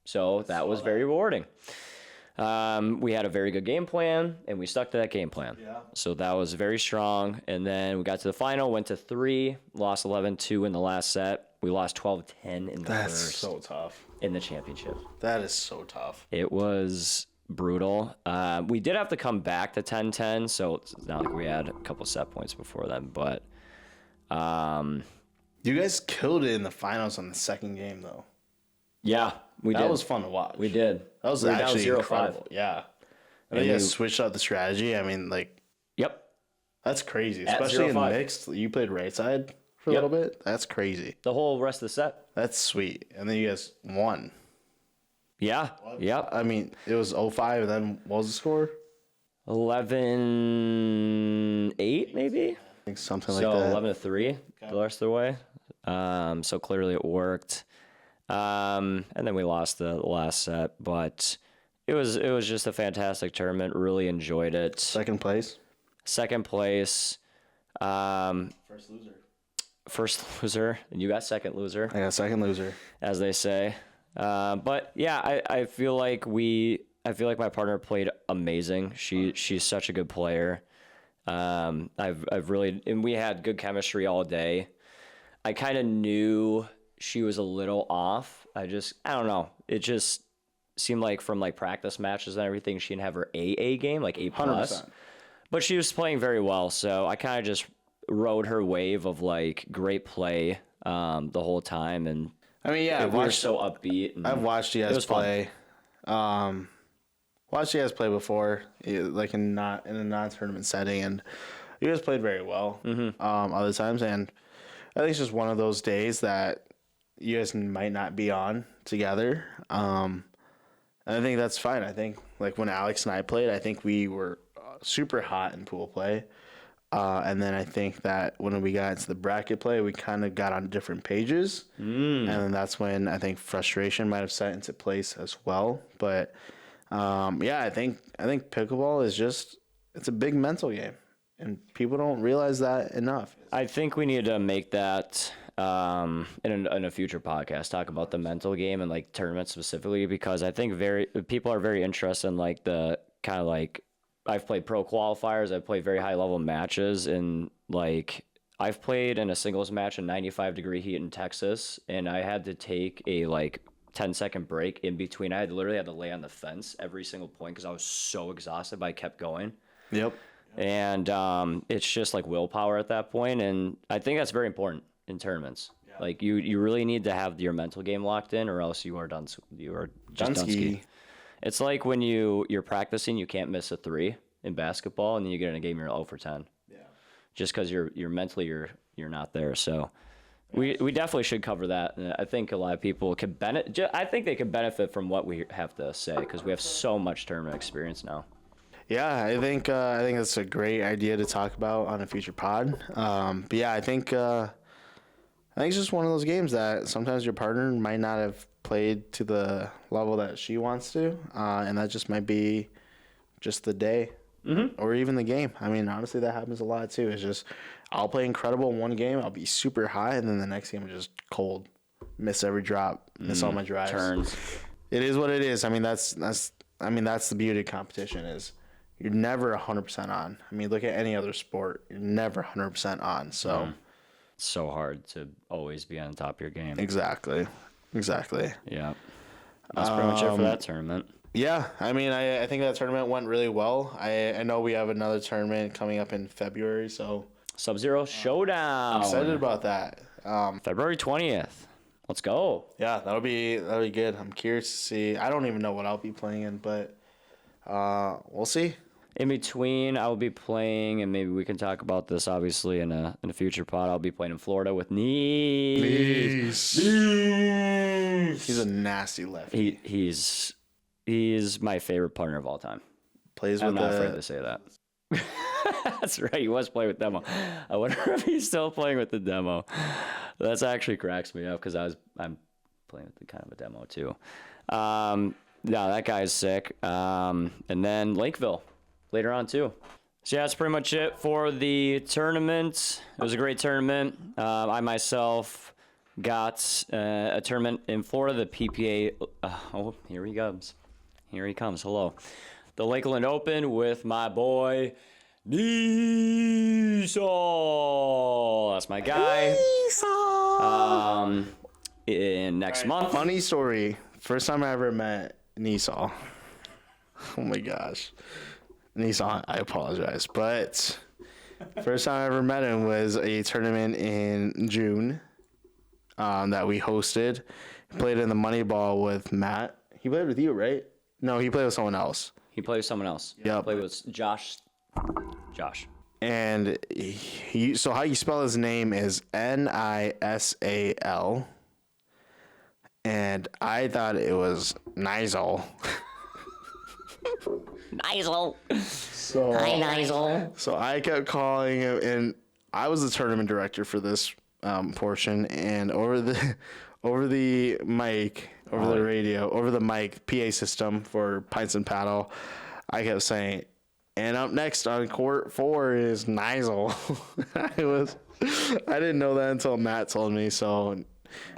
So that was very rewarding. We had a very good game plan, and we stuck to that game plan. Yeah. So that was very strong. And then we got to the final, went to 3, lost 11-2 in the last set. We lost 12-10 in the That's first so tough. in the championship. That is so tough. It was brutal. We did have to come back to 10-10, so it's not like we had a couple set points before then. But You guys killed it in the finals on the second game, though. yeah, we That did. was fun to watch. We did. That was We were down actually 0-5. incredible. Yeah. And And you guys you- switched up the strategy. I mean, like, Yep. that's crazy. At Especially in 0-5. mixed. You played right side for a Yep. little bit. That's crazy. The whole rest of the set. That's sweet. And then you guys won. Yeah. Yep. I mean, it was 0-5, and then what was the score? 11-8 maybe. I think something So like that. 11-3 the rest of the way. So clearly it worked. And then we lost the last set, but it was just a fantastic tournament. Really enjoyed it. Second place. Second place. First loser. First loser, and you got second loser, I got second loser. as they say. But yeah, I feel like my partner played amazing. She's such a good player. I've really, and we had good chemistry all day. I kind of knew she was a little off. I don't know. It just seemed like from like practice matches and everything, she didn't have her AA game, like A+. 100%. But she was playing very well, so I kind of just rode her wave of like great play the whole time, and I mean, yeah, we were so upbeat. And I've watched you it guys was fun. play. Watched you guys play before, like in a non-tournament setting, and you guys played very well. Other times, and I think it's just one of those days that you guys might not be on together. And I think that's fine. I think like when Alex and I played, I think we were super hot in pool play. And then I think that when we got into the bracket play, we kind of got on different pages. And then that's when I think frustration might have set into place as well. But yeah, I think pickleball is it's a big mental game, and people don't realize that enough. I think we need to make that in a future podcast, talk about the mental game and like tournaments specifically, because I think people are very interested in like the kind of like, I've played pro qualifiers, I've played very high level matches, and like I've played in a singles match in 95-degree heat in Texas, and I had to take a like 10-second break in between. I literally had to lay on the fence every single point because I was so exhausted, but I kept going. Yep. And it's just like willpower at that point, and I think that's very important in tournaments. Yeah. Like you really need to have your mental game locked in, or else you are done. You are just done. It's like when you're practicing, you can't miss a 3 in basketball, and then you get in a game, you're 0 for 10. Yeah. Just because you're mentally you're not there. So we definitely should cover that. And I think a lot of people could benefit. I think they could benefit from what we have to say, because we have so much tournament experience now. Yeah, I think that's a great idea to talk about on a future pod. But yeah, I think it's just one of those games that sometimes your partner might not have played to the level that she wants to, and that just might be just the day or even the game. I mean, honestly, that happens a lot too. It's just I'll play incredible in one game, I'll be super high, and then the next game is just cold, miss every drop, miss all my drives. Turns. It is what it is. I mean, that's the beauty of competition is you're never 100% on. I mean, look at any other sport, you're never 100% on. So. It's so hard to always be on the top of your game. Exactly. Yeah. That's pretty much it for that tournament. Yeah, I mean, I think that tournament went really well. I know we have another tournament coming up in February, so Sub-Zero Showdown. I'm excited about that. February 20th. Let's go. Yeah, that'll be good. I'm curious to see. I don't even know what I'll be playing in, but we'll see. In between, I will be playing, and maybe we can talk about this, obviously, in a future pod. I'll be playing in Florida with Nice. He's a nasty lefty. He's my favorite partner of all time. I'm not afraid to say that. That's right. He was playing with Demo. I wonder if he's still playing with the Demo. That's actually cracks me up because I'm playing with the kind of a Demo too. No, that guy's sick. And then Lakeville later on too. So yeah, that's pretty much it for the tournament. It was a great tournament. I myself got a tournament in Florida, the PPA. Oh, here he comes. Here he comes. Hello. The Lakeland Open with my boy, Niso. That's my guy. Niso. In next month. Funny story. First time I ever met Niso. Oh my gosh. Niso, I apologize. But first time I ever met him was a tournament in June that we hosted. He played in the Moneyball with Matt. He played with you, right? No, he played with someone else. He played with someone else. Yep. He played with Josh. And so how you spell his name is Nisal. And I thought it was Nisal. Nisal. Hi, Nisal. So I kept calling him, and I was the tournament director for this portion. And over the mic, over the radio, over the mic PA system for Pints and Paddle, I kept saying, and up next on court 4 is Nisal. I didn't know that until Matt told me. So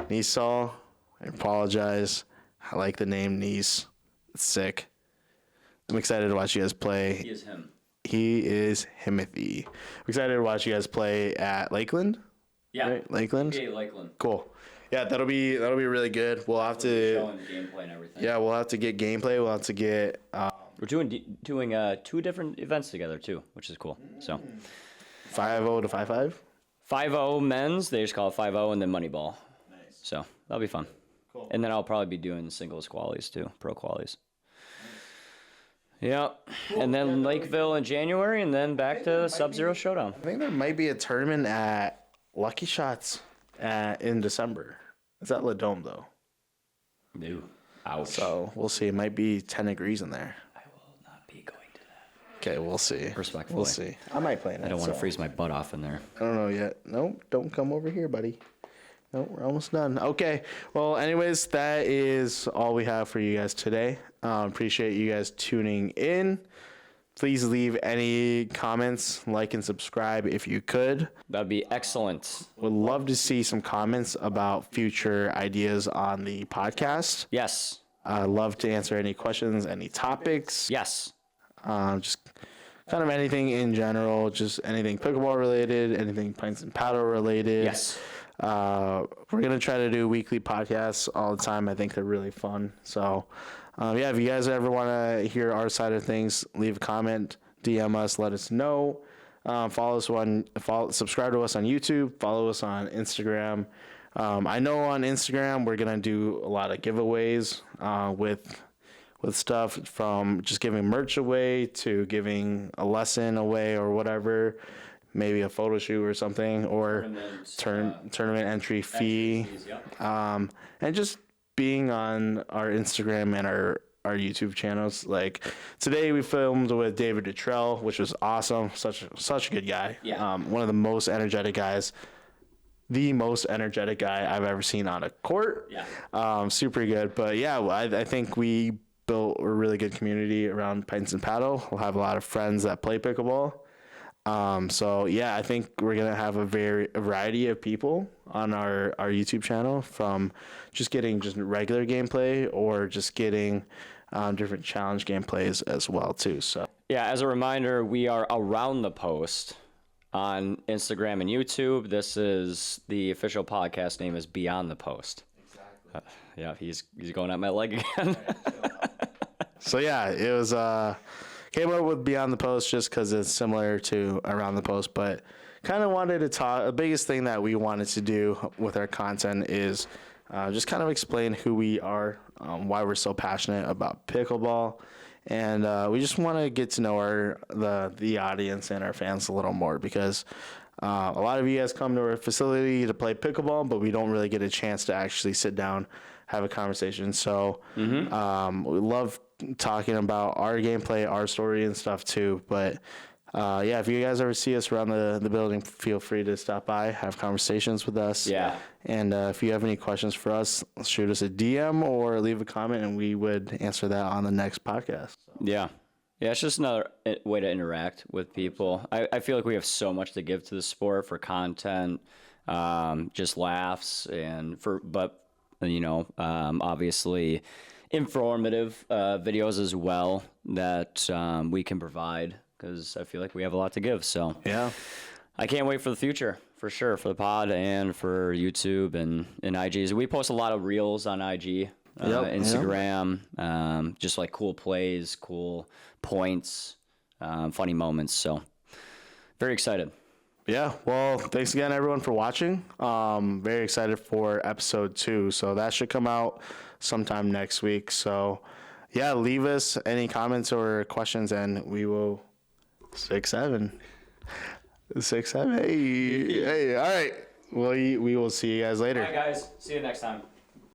Nisal, I apologize. I like the name Nice. It's sick. I'm excited to watch you guys play. He is him. He is Himothy. I'm excited to watch you guys play at Lakeland. Yeah. Right? Lakeland? PPA Lakeland. Cool. Yeah, that'll be really good. We'll have to Showing gameplay and everything. Yeah, we'll have to get gameplay. We'll have to get We're doing 2 different events together too, which is cool. So 5-0 to 5-5. 5-0 men's, they just call it 5-0, and then Moneyball. Nice. So that'll be fun. Cool. And then I'll probably be doing singles qualies too, pro qualies. Yeah. Cool. And then Lakeville in January, and then back to Sub-Zero Showdown. I think there might be a tournament at Lucky Shots in December. It's at La Dome though. No. Ouch. So we'll see. It might be 10 degrees in there. I will not be going to that. Okay, we'll see. Respectfully. We'll see. I might play in it. I don't want to freeze my butt off in there. I don't know yet. No, don't come over here, buddy. No, we're almost done. Okay. Well, anyways, that is all we have for you guys today. Appreciate you guys tuning in. Please leave any comments, like, and subscribe if you could. That'd be excellent. Would love to see some comments about future ideas on the podcast. Yes. I'd love to answer any questions, any topics. Yes. Just kind of anything in general, just anything pickleball related, anything pints and paddle related. Yes. We're going to try to do weekly podcasts all the time. I think they're really fun. So, yeah, if you guys ever want to hear our side of things, leave a comment, DM us, let us know. Subscribe to us on YouTube, follow us on Instagram. I know on Instagram we're going to do a lot of giveaways with stuff from just giving merch away to giving a lesson away or whatever. Maybe a photo shoot or something, or tournament entry fee. Fees, yep. And just being on our Instagram and our our YouTube channels. Like today we filmed with David Dutrell, which was awesome. Such a good guy. Yeah. One of the most energetic guys. The most energetic guy I've ever seen on a court. Yeah. Super good. But yeah, I think we built a really good community around Pints and Paddle. We'll have a lot of friends that play pickleball. So yeah, I think we're gonna have a variety of people on our YouTube channel, from just getting just regular gameplay or just getting different challenge gameplays as well too. So Yeah, as a reminder, we are Around the Post on Instagram and YouTube. This is the official podcast name is Beyond the Post. Exactly. Yeah, he's going at my leg again. So yeah, it was came up with Beyond the Post just because it's similar to Around the Post, but kind of wanted to talk. The biggest thing that we wanted to do with our content is just kind of explain who we are, why we're so passionate about pickleball, and we just want to get to know the audience and our fans a little more, because a lot of you guys come to our facility to play pickleball, but we don't really get a chance to actually sit down, have a conversation. So we love talking about our gameplay, our story and stuff too. But yeah, if you guys ever see us around the building, feel free to stop by, have conversations with us. Yeah. And if you have any questions for us, shoot us a DM or leave a comment, and we would answer that on the next podcast. Yeah. Yeah, it's just another way to interact with people. I feel like we have so much to give to the sport for content, just laughs, but obviously informative videos as well that we can provide, because I feel like we have a lot to give. So Yeah. I can't wait for the future, for sure, for the pod and for YouTube and IGs. We post a lot of reels on IG. Instagram, just like cool plays, cool points, funny moments. So very excited. Yeah, well, thanks again, everyone, for watching. Very excited for episode 2. So that should come out sometime next week. So yeah, leave us any comments or questions, and we will 6-7. 6-7. Hey, all right. Well, we will see you guys later. All right, guys. See you next time.